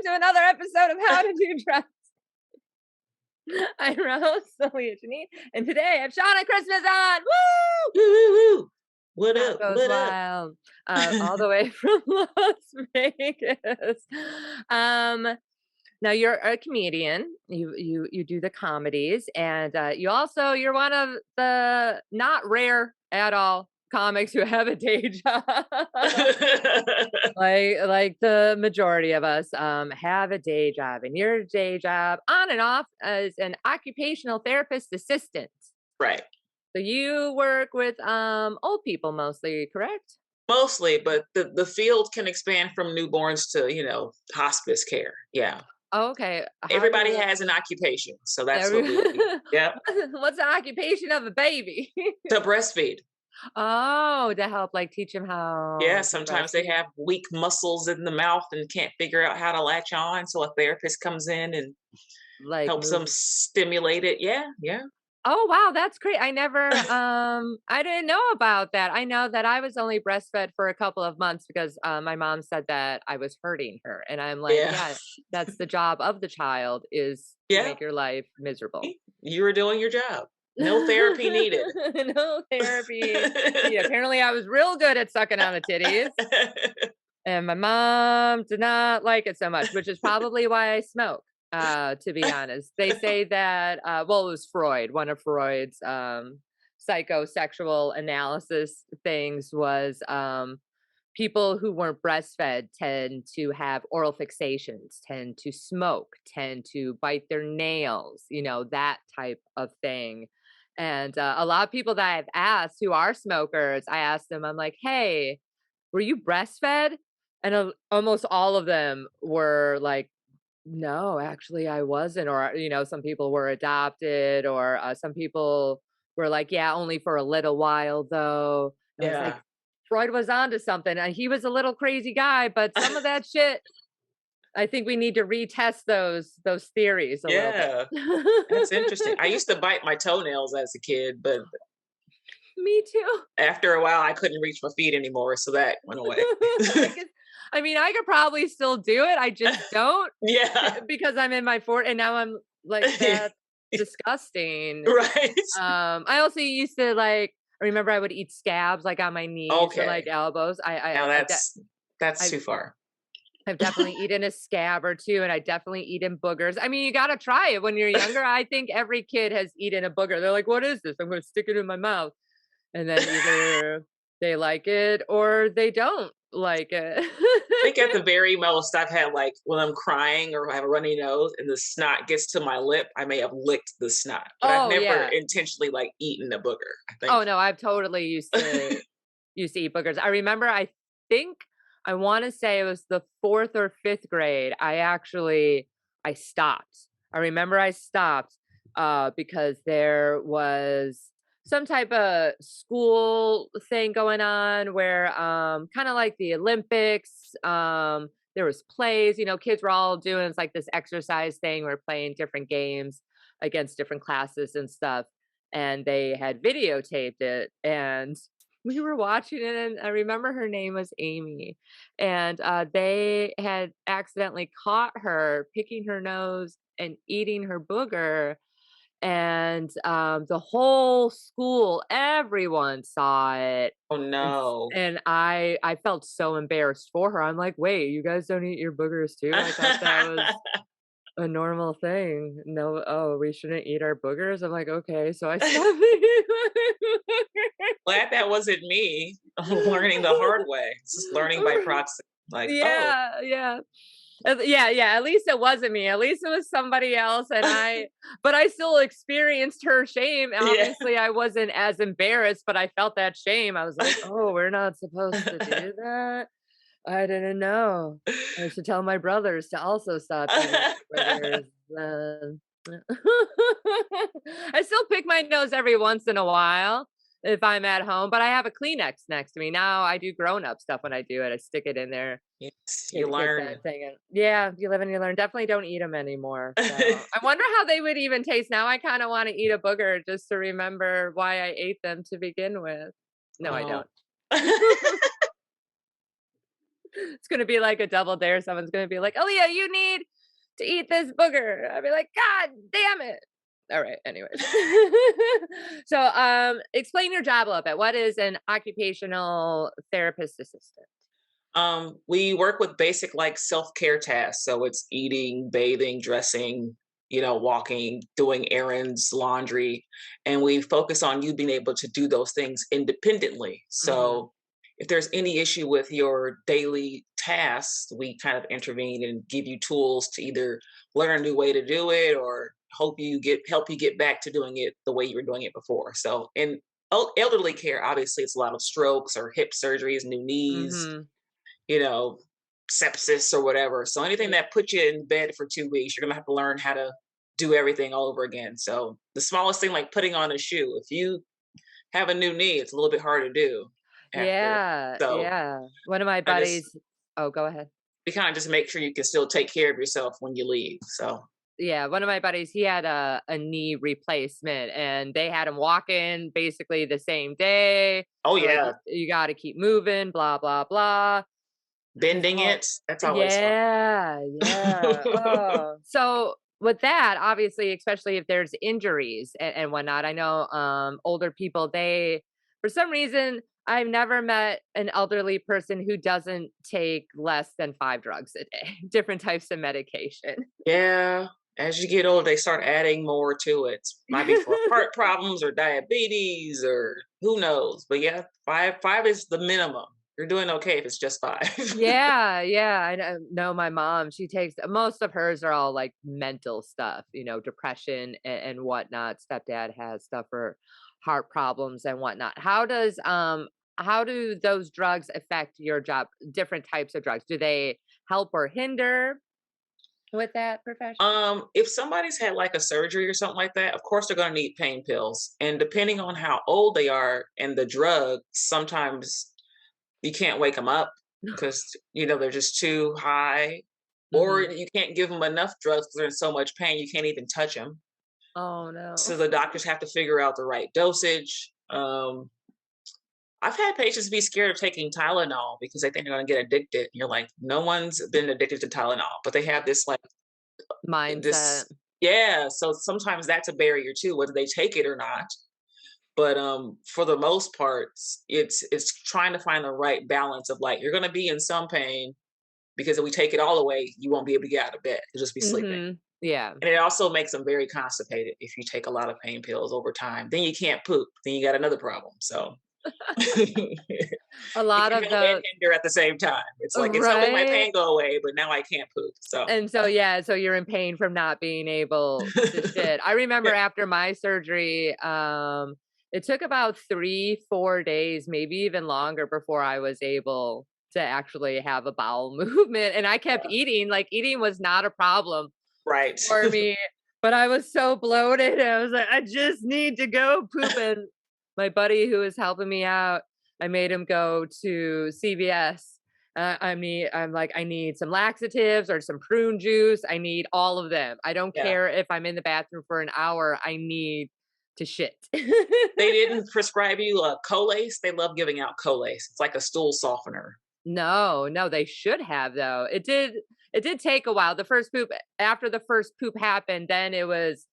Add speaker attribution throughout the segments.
Speaker 1: welcome to another episode of How to Do Drugs. I'm your host, Celia Janine, and today I have Shanna Christmas on. Woo!
Speaker 2: Woo, woo, woo. What
Speaker 1: That
Speaker 2: up?
Speaker 1: goes
Speaker 2: What
Speaker 1: wild.
Speaker 2: up?
Speaker 1: All the way from Las Vegas. Now you're a comedian. You do the comedies, and you're one of the not rare at all comics who have a day job. like the majority of us have a day job, and your day job on and off as an occupational therapist assistant.
Speaker 2: Right.
Speaker 1: So you work with old people mostly, correct?
Speaker 2: Mostly, but the field can expand from newborns to, hospice care. Yeah.
Speaker 1: Oh, okay.
Speaker 2: Everybody has an occupation. So that's what we do. Yeah.
Speaker 1: What's the occupation of a baby?
Speaker 2: To breastfeed.
Speaker 1: Oh, to help teach them
Speaker 2: Yeah.
Speaker 1: how to
Speaker 2: Sometimes they
Speaker 1: breastfeed.
Speaker 2: have weak muscles in the mouth and can't figure out how to latch on. So a therapist comes in and helps them
Speaker 1: Move.
Speaker 2: stimulate it. Yeah. Yeah.
Speaker 1: Oh, wow, that's great. I never I didn't know about that. I know that I was only breastfed for a couple of months because my mom said that I was hurting her. And I'm like,
Speaker 2: Yeah.
Speaker 1: yeah, that's the job of the child, is to
Speaker 2: Yeah.
Speaker 1: make your life miserable.
Speaker 2: You were doing your job. No therapy needed.
Speaker 1: No therapy. Yeah, apparently I was real good at sucking on the titties. And my mom did not like it so much, which is probably why I smoke, to be honest. They say that, it was Freud. One of Freud's psychosexual analysis things was people who weren't breastfed tend to have oral fixations, tend to smoke, tend to bite their nails, that type of thing. And a lot of people that I've asked who are smokers, I asked them, I'm like, hey, were you breastfed? And almost all of them were like, no, actually I wasn't. Or, some people were adopted, or some people were like, yeah, only for a little while though. And I was like,
Speaker 2: Yeah.
Speaker 1: Freud was onto something. And he was a little crazy guy, but some of that shit, I think we need to retest those theories a little
Speaker 2: Yeah. That's
Speaker 1: bit.
Speaker 2: interesting. I used to bite my toenails as a kid, but
Speaker 1: Me too.
Speaker 2: after a while I couldn't reach my feet anymore, so that went away.
Speaker 1: I could probably still do it. I just don't
Speaker 2: Yeah.
Speaker 1: because I'm in my fort, and now I'm like, that's disgusting.
Speaker 2: Right.
Speaker 1: I also used to I remember I would eat scabs on my knees or
Speaker 2: Okay.
Speaker 1: elbows.
Speaker 2: Now that's
Speaker 1: I've
Speaker 2: too far.
Speaker 1: I've definitely eaten a scab or two, and I definitely eaten boogers. I mean, you got to try it when you're younger. I think every kid has eaten a booger. They're like, "What is this? I'm going to stick it in my mouth," and then either they like it or they don't like it.
Speaker 2: I think at the very most I've had when I'm crying or I have a runny nose and the snot gets to my lip, I may have licked the snot, but I've
Speaker 1: Oh
Speaker 2: never
Speaker 1: yeah.
Speaker 2: intentionally eaten a booger, I
Speaker 1: Oh
Speaker 2: think.
Speaker 1: no, I've totally used to eat boogers. I remember, I want to say it was the 4th or 5th grade. I stopped. I remember I stopped because there was some type of school thing going on where kind of like the Olympics, there was plays, kids were all doing, it's like this exercise thing. We're playing different games against different classes and stuff. And they had videotaped it, and we were watching it, and I remember her name was Amy, and they had accidentally caught her picking her nose and eating her booger, and the whole school, everyone saw it.
Speaker 2: Oh
Speaker 1: And,
Speaker 2: no.
Speaker 1: and I felt so embarrassed for her. I'm like, wait, you guys don't eat your boogers too? I thought that was a normal thing. No, oh, we shouldn't eat our boogers. I'm like, okay, so I stopped eating my
Speaker 2: Glad that wasn't me. Learning the hard way. It's just learning by
Speaker 1: boogers.
Speaker 2: proxy. Oh,
Speaker 1: Yeah, yeah. Yeah, at least it wasn't me. At least it was somebody else, but I still experienced her shame.
Speaker 2: yeah.
Speaker 1: Obviously, I wasn't as embarrassed, but I felt that shame. I was like, "Oh, we're not supposed to do that. I didn't know. I should tell my brothers to also stop eating burgers." I still pick my nose every once in a while if I'm at home, but I have a Kleenex next to me. Now I do grown-up stuff when I do it. I stick it in there.
Speaker 2: Yes, you
Speaker 1: Get
Speaker 2: learn.
Speaker 1: that thing in. Yeah, you live and you learn. Definitely don't eat them anymore. So I wonder how they would even taste. Now I kind of want to eat a booger just to remember why I ate them to begin with. No, I
Speaker 2: Oh.
Speaker 1: don't. It's gonna be like a double dare. Someone's gonna be like, "Aaliyah, you need to eat this booger." I'll be like, "God damn it." All right, anyways. So, explain your job a little bit. What is an occupational therapist assistant?
Speaker 2: We work with basic like self-care tasks. So it's eating, bathing, dressing, walking, doing errands, laundry, and we focus on you being able to do those things independently.
Speaker 1: Mhm.
Speaker 2: So if there's any issue with your daily tasks, we kind of intervene and give you tools to either learn a new way to do it or help you get back to doing it the way you were doing it before. So in elderly care, obviously it's a lot of strokes or hip surgeries, new knees,
Speaker 1: Mhm.
Speaker 2: you know, sepsis or whatever. So anything
Speaker 1: Yeah.
Speaker 2: that puts you in bed for 2 weeks, you're gonna have to learn how to do everything all over again. So the smallest thing like putting on a shoe, if you have a new knee, it's a little bit hard to do after.
Speaker 1: Yeah,
Speaker 2: So
Speaker 1: yeah. One of my
Speaker 2: I just
Speaker 1: buddies. Oh, go ahead.
Speaker 2: we kind of just make sure you can still take care of yourself when you leave. So
Speaker 1: Yeah, one of my buddies, he had a knee replacement and they had him walking basically the same day.
Speaker 2: oh
Speaker 1: They're like,
Speaker 2: yeah,
Speaker 1: You gotta keep moving, blah, blah, blah." I was
Speaker 2: bending
Speaker 1: all
Speaker 2: it, that's always fun.
Speaker 1: yeah, yeah. Oh, so with that, obviously, especially if there's injuries and whatnot, I know older people, they, for some reason, I've never met an elderly person who doesn't take less than 5 drugs a day, different types of medication.
Speaker 2: Yeah, as you get older, they start adding more to it. Might be for heart problems or diabetes or who knows. But yeah, five is the minimum. You're doing okay if it's just five.
Speaker 1: Yeah, yeah. I know my mom, she takes most of hers are all like mental stuff, depression and whatnot. Stepdad has stuff for heart problems and whatnot. How do those drugs affect your job? Different types of drugs. Do they help or hinder with that profession?
Speaker 2: If somebody's had like a surgery or something like that, of course they're gonna need pain pills. And depending on how old they are and the drug, sometimes you can't wake them up because they're just too high, or
Speaker 1: Hmm.
Speaker 2: you can't give them enough drugs because they're in so much pain you can't even touch them.
Speaker 1: Oh no.
Speaker 2: So the doctors have to figure out the right dosage. I've had patients be scared of taking Tylenol because they think they're going to get addicted. And you're like, no one's been addicted to Tylenol, but they have this like
Speaker 1: Mindset.
Speaker 2: this. Yeah, so sometimes that's a barrier too, whether they take it or not. But for the most part, it's trying to find the right balance of like you're going to be in some pain because if we take it all away, you won't be able to get out of bed. You'll just be sleeping.
Speaker 1: Hmm. Yeah.
Speaker 2: And it also makes them very constipated if you take a lot of pain pills over time. Then you can't poop. Then you got another problem. So it
Speaker 1: A lot
Speaker 2: can
Speaker 1: of
Speaker 2: help and
Speaker 1: the
Speaker 2: hinder at the same time. It's like it's helping my
Speaker 1: right.
Speaker 2: pain go away, but now I can't poop. So
Speaker 1: And so, yeah, so you're in pain from not being able to shit. I remember after my surgery, it took about 3, 4 days, maybe even longer before I was able to actually have a bowel movement, and I kept eating, like, eating was not a problem
Speaker 2: right.
Speaker 1: for me, but I was so bloated, I was like, "I just need to go poop," and my buddy who was helping me out, I made him go to CVS. I'm like, "I need some laxatives or some prune juice, I need all of them. I don't
Speaker 2: Yeah.
Speaker 1: care if I'm in the bathroom for an hour, I need to shit."
Speaker 2: They didn't prescribe you a Colace. They love giving out Colace. It's like a stool softener.
Speaker 1: No, no, they should have though. It did take a while. The first poop after the first poop happened, then it was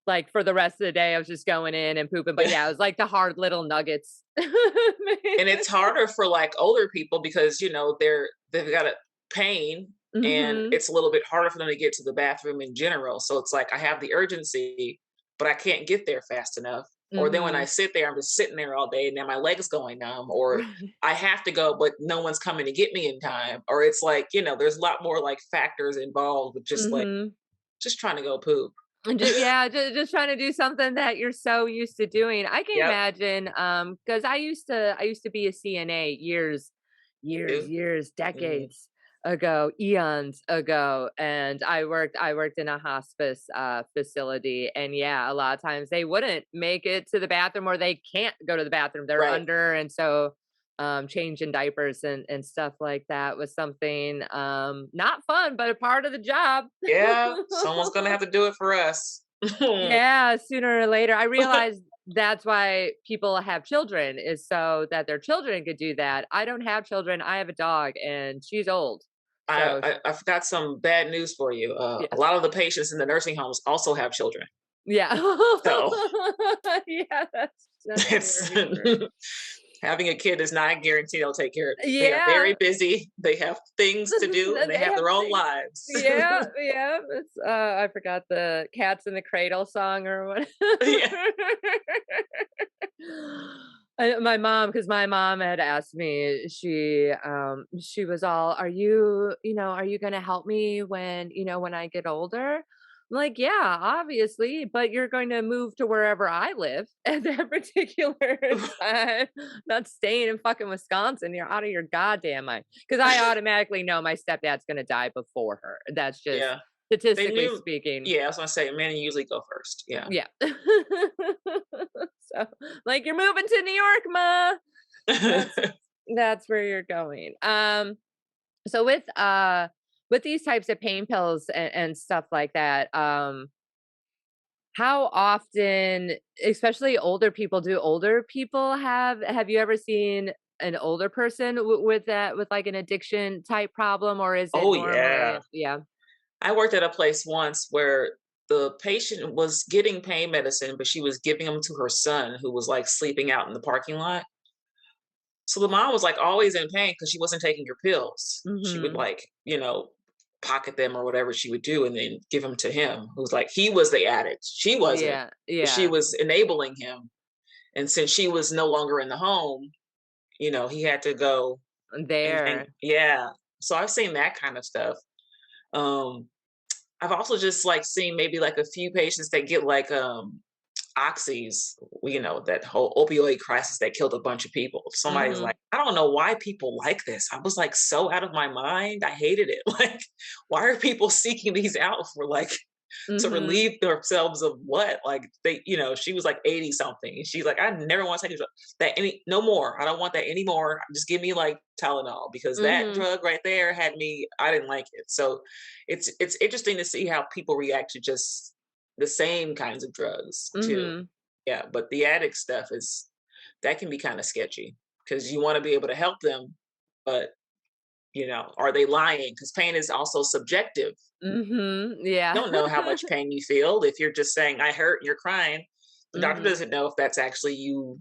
Speaker 1: like for the rest of the day I was just going in and pooping. But yeah, it was like the hard little nuggets.
Speaker 2: And it's harder for like older people because they've got a pain and
Speaker 1: Mhm.
Speaker 2: it's a little bit harder for them to get to the bathroom in general. So it's like I have the urgency, but I can't get there fast enough. Or then when I
Speaker 1: Mhm.
Speaker 2: sit there, I'm just sitting there all day and now my legs going numb, or
Speaker 1: Right.
Speaker 2: I have to go, but no one's coming to get me in time. Or it's like, there's a lot more like factors involved with just like
Speaker 1: Mhm.
Speaker 2: just trying to go poop.
Speaker 1: And yeah, just trying to do something that you're so used to doing. I can
Speaker 2: Yep.
Speaker 1: imagine, because I used to be a CNA
Speaker 2: Too.
Speaker 1: years,
Speaker 2: Mhm.
Speaker 1: decades ago, eons ago, and I worked in a hospice facility, and yeah, a lot of times they wouldn't make it to the bathroom or they can't go to the bathroom. They're
Speaker 2: Right.
Speaker 1: under, and so changing diapers and stuff like that was something not fun, but a part of the job.
Speaker 2: Yeah, someone's gonna have to do it for us.
Speaker 1: Yeah, sooner or later. I realized That's why people have children, is so that their children could do that. I don't have children. I have a dog and she's old. So
Speaker 2: I've got some bad news for you. A
Speaker 1: yes.
Speaker 2: lot of the patients in the nursing homes also have children.
Speaker 1: Yeah.
Speaker 2: So
Speaker 1: Yeah, that's
Speaker 2: it's
Speaker 1: very true.
Speaker 2: having a kid is not a guarantee they'll take care of you. They are
Speaker 1: Yeah.
Speaker 2: very busy. They have things to do and they
Speaker 1: They
Speaker 2: have
Speaker 1: have
Speaker 2: their own
Speaker 1: things.
Speaker 2: lives.
Speaker 1: Yeah, yeah. It's I forgot the Cats in the Cradle song or what.
Speaker 2: Yeah.
Speaker 1: My mom, because my mom had asked me, she was all, "Are you, are you gonna help me when, when I get older?" I'm like, "Yeah, obviously, but you're going to move to wherever I live at that particular time. Not staying in fucking Wisconsin. You're out of your goddamn mind." Because I automatically know my stepdad's gonna die before her. That's just
Speaker 2: Yeah. They
Speaker 1: statistically
Speaker 2: knew.
Speaker 1: speaking.
Speaker 2: Yeah, I was gonna say men usually go first. Yeah.
Speaker 1: Yeah. So, like, "You're moving to New York, ma." That's that's where you're going. So with these types of pain pills and stuff like that, how often, especially older people, do older people have you ever seen an older person with that, with like an addiction type problem, or is it
Speaker 2: Oh yeah.
Speaker 1: normally, yeah.
Speaker 2: I worked at a place once where the patient was getting pain medicine, but she was giving them to her son who was like sleeping out in the parking lot. So the mom was like always in pain because she wasn't taking her pills. She would
Speaker 1: Mhm.
Speaker 2: like, pocket them or whatever she would do and then give them to him. Who's like he was the addict. She wasn't,
Speaker 1: Yeah,
Speaker 2: but she
Speaker 1: yeah.
Speaker 2: was enabling him. And since she was no longer in the home, he had to go and
Speaker 1: There.
Speaker 2: yeah. So I've seen that kind of stuff. Um, I've also just like seen maybe like a few patients that get like oxys, that whole opioid crisis that killed a bunch of people. Somebody's like,
Speaker 1: Mhm.
Speaker 2: I don't know why people like this. I was like so out of my mind. I hated it. Like, why are people seeking these out for like to
Speaker 1: Mhm.
Speaker 2: relieve themselves of what? Like she was like 80 something. And she's like, I never want to take that any no more. I don't want that anymore. Just give me like Tylenol because that
Speaker 1: Mhm.
Speaker 2: drug right there had me, I didn't like it. So it's interesting to see how people react to just the same kinds of drugs too.
Speaker 1: Mhm.
Speaker 2: Yeah, but the addict stuff is that can be kind of sketchy because you want to be able to help them, but are they lying? Because pain is also subjective.
Speaker 1: Mhm. Yeah.
Speaker 2: You don't know how much pain you feel if you're just saying I hurt and you're crying. The doctor
Speaker 1: Mhm.
Speaker 2: doesn't know if that's actually you,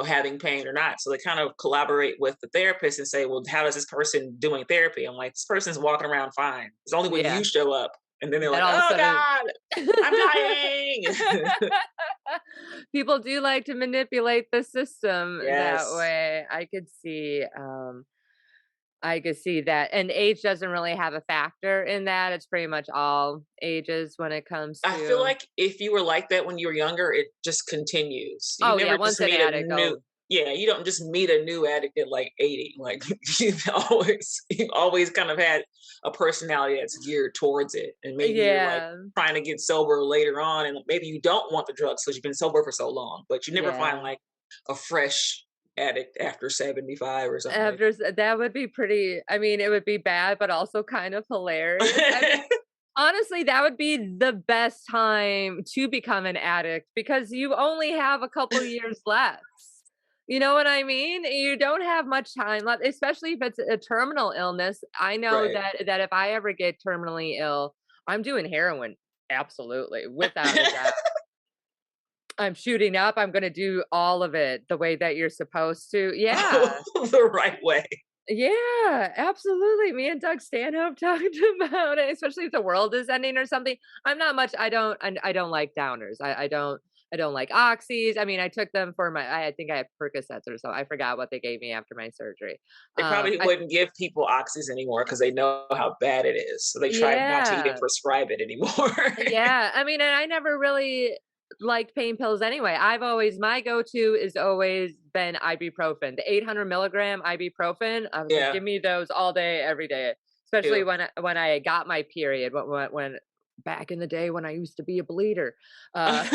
Speaker 2: having pain or not. So they kind of collaborate with the therapist and say, well, how is this person doing therapy? I'm like, this person's walking around fine. It's only when
Speaker 1: Yeah.
Speaker 2: you show up and then they're
Speaker 1: Then
Speaker 2: like,
Speaker 1: all of a
Speaker 2: oh
Speaker 1: sudden
Speaker 2: God, I'm dying.
Speaker 1: people do like to manipulate the system that
Speaker 2: Yes.
Speaker 1: way. I could see that. And age doesn't really have a factor in that. It's pretty much all ages when it comes
Speaker 2: I feel
Speaker 1: to.
Speaker 2: like if you were like that when you were younger, it just continues. You
Speaker 1: Oh yeah,
Speaker 2: never
Speaker 1: once
Speaker 2: just
Speaker 1: an
Speaker 2: meet a
Speaker 1: addict.
Speaker 2: new
Speaker 1: Oh
Speaker 2: yeah, you don't just meet a new addict at like 80. Like you've always kind of had a personality that's geared towards it. And maybe you're like
Speaker 1: yeah.
Speaker 2: trying to get sober later on and maybe you don't want the drugs because you've been sober for so long, but you never find
Speaker 1: Yeah.
Speaker 2: like a fresh addict after 75 or something like
Speaker 1: That would be pretty, I mean, it would be bad, but also kind of hilarious. I
Speaker 2: that.
Speaker 1: mean, honestly, that would be the best time to become an addict because you only have a couple years left. You know what I mean? You don't have much time left, especially if it's a terminal illness. I know
Speaker 2: Right.
Speaker 1: that if I ever get terminally ill, I'm doing heroin. Absolutely, without a doubt. I'm shooting up. I'm going to do all of it the way that you're supposed to. Yeah.
Speaker 2: The right way.
Speaker 1: Yeah, absolutely. Me and Doug Stanhope talked about it, especially if the world is ending or something. I'm not much. I don't like downers. I don't like oxys. I mean, I took them for my. I think I had Percocets or so. I forgot what they gave me after my surgery.
Speaker 2: They probably
Speaker 1: I
Speaker 2: wouldn't give people oxys anymore because they know how bad it is. So they tried not to even
Speaker 1: yeah,
Speaker 2: prescribe it anymore.
Speaker 1: yeah. I mean, and I never really liked pain pills anyway. My go-to is always been ibuprofen, the 800 milligram ibuprofen. I was like,
Speaker 2: Yeah,
Speaker 1: give me those all day, every day. Especially
Speaker 2: too.
Speaker 1: when I got my period, when back in the day when I used to be a bleeder, uh,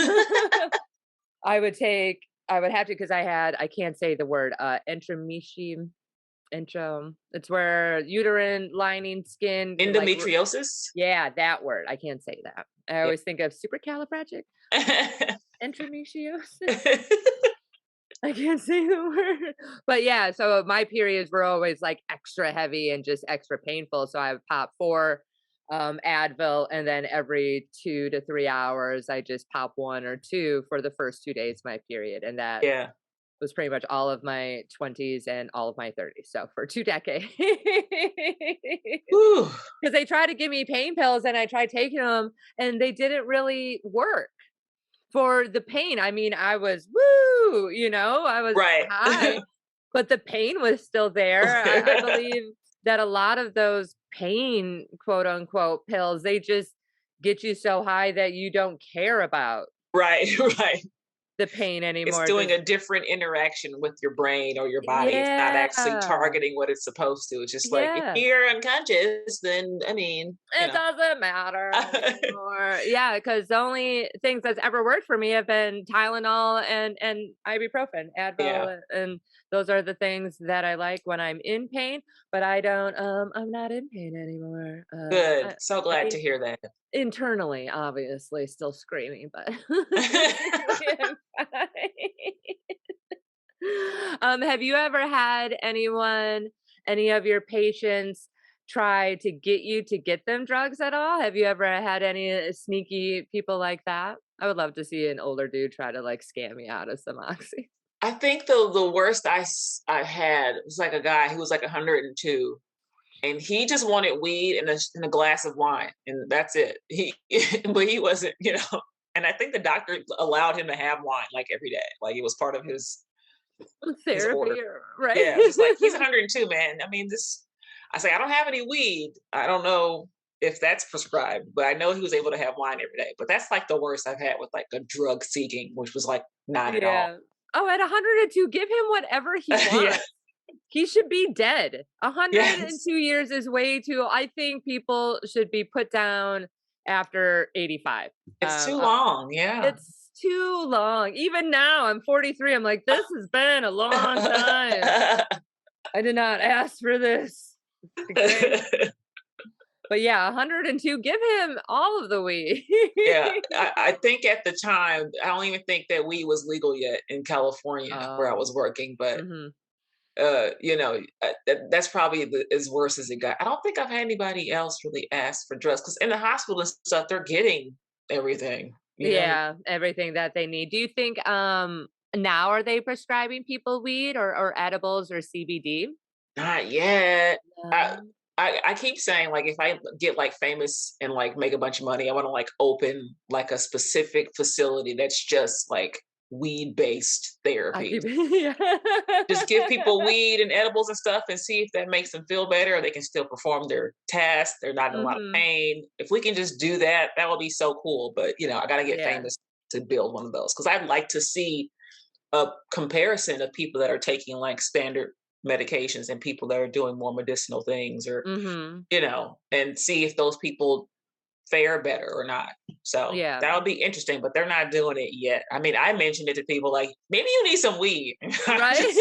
Speaker 1: I would take, I would have to because I can't say the word, enteromesion, it's where uterine lining skin, like,
Speaker 2: Endometriosis?
Speaker 1: yeah, that word. I can't say that. I
Speaker 2: Yeah.
Speaker 1: always think of supercalifragic. endometriosis. I can't say the word. But yeah, so my periods were always like extra heavy and just extra painful. So I would pop 4 Advil, and then every 2 to 3 hours, I just pop 1 or 2 for the first 2 days of my period. And that
Speaker 2: Yeah.
Speaker 1: was pretty much all of my 20s and all of my 30s. So for 2 decades.
Speaker 2: Whew.
Speaker 1: Because they tried to give me pain pills and I tried taking them and they didn't really work for the pain. I mean, I was woo, I was
Speaker 2: Right.
Speaker 1: high, but the pain was still there. I believe that a lot of those pain, quote unquote, pills, they just get you so high that you don't care about
Speaker 2: Right, right.
Speaker 1: the pain
Speaker 2: It's
Speaker 1: anymore.
Speaker 2: doing
Speaker 1: Just
Speaker 2: a different interaction with your brain or your body. It's not actually
Speaker 1: yeah,
Speaker 2: targeting what it's supposed to. It's just like, if
Speaker 1: yeah.
Speaker 2: you're unconscious, then I mean,
Speaker 1: It doesn't matter anymore. Yeah, because the only things that's ever worked for me have been Tylenol and ibuprofen,
Speaker 2: yeah,
Speaker 1: Advil, and those are the things that I like when I'm in pain, but I'm not in pain anymore.
Speaker 2: good. So
Speaker 1: I
Speaker 2: glad
Speaker 1: mean,
Speaker 2: to hear that.
Speaker 1: internally, obviously, still screaming, but physically I'm fine. Have you ever had any of your patients try to get you to get them drugs at all? Have you ever had any sneaky people like that? I would love to see an older dude try to like scam me out of some oxy.
Speaker 2: I think the worst I had was like a guy. He was like 102, and he just wanted weed and a glass of wine, and that's it. But he wasn't, you know. And I think the doctor allowed him to have wine like every day, like it was part of his order.
Speaker 1: Therapy, right?
Speaker 2: Yeah, just like he's 102, man. I mean, this. I say I don't have any weed. I don't know if that's prescribed, but I know he was able to have wine every day. But that's like the worst I've had with like a drug seeking, which was like not at all.
Speaker 1: Yeah. Oh, at 102, give him whatever he
Speaker 2: Yeah.
Speaker 1: wants. He should be dead.
Speaker 2: Yes.
Speaker 1: 102 years is way too. I think people should be put down after 85.
Speaker 2: It's too
Speaker 1: Uh,
Speaker 2: long. Yeah.
Speaker 1: it's too long. Even now, I'm 43. I'm like, this has been a long time. I did not ask for this. It's great. But yeah, 102, give him all of the weed.
Speaker 2: Yeah. I think at the time, I don't even think that weed was legal yet in California where I
Speaker 1: Oh.
Speaker 2: was working, but
Speaker 1: Mhm.
Speaker 2: that's probably as worse as it got. I don't think I've had anybody else really ask for drugs because in the hospital and stuff, they're getting everything. You know,
Speaker 1: Yeah, everything that they need. Do you think, now are they prescribing people weed or edibles or CBD?
Speaker 2: not yet. I,
Speaker 1: No.
Speaker 2: I keep saying like if I get like famous and like make a bunch of money, I want to like open like a specific facility that's just like weed based
Speaker 1: I
Speaker 2: therapy.
Speaker 1: keep yeah.
Speaker 2: Just give people weed and edibles and stuff and see if that makes them feel better or they can still perform their tasks. They're not in a lot of
Speaker 1: Mhm.
Speaker 2: pain. If we can just do that, that would be so cool. But I got to get
Speaker 1: Yeah.
Speaker 2: famous to build one of those because I'd like to see a comparison of people that are taking like standard medications and people that are doing more medicinal things or,
Speaker 1: Mhm.
Speaker 2: and see if those people fare better or not. So
Speaker 1: Yeah.
Speaker 2: that would be interesting, but they're not doing it yet. I mean, I mentioned it to people like, maybe you need some weed. I
Speaker 1: Right?
Speaker 2: just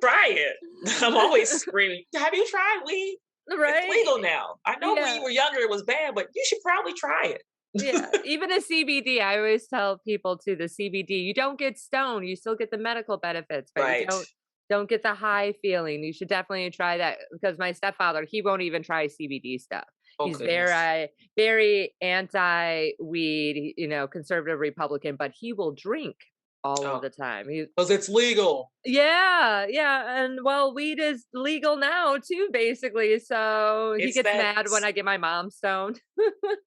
Speaker 2: try it. I'm always screaming, have you tried weed? It's
Speaker 1: Right?
Speaker 2: legal now. I know when you
Speaker 1: Yeah.
Speaker 2: were younger it was bad, but you should probably try it.
Speaker 1: Yeah, even a CBD, I always tell people to the CBD, you don't get stoned, you still get the medical benefits, but you
Speaker 2: Right.
Speaker 1: don't get the high feeling. You should definitely try that because my stepfather, he won't even try CBD stuff.
Speaker 2: Oh
Speaker 1: He's
Speaker 2: goodness.
Speaker 1: very anti-weed, conservative Republican, but he will drink all of
Speaker 2: Oh,
Speaker 1: the time.
Speaker 2: because it's legal.
Speaker 1: Yeah, yeah, and well, weed is legal now too, basically. So he
Speaker 2: It's
Speaker 1: gets
Speaker 2: that
Speaker 1: mad when I get my mom stoned.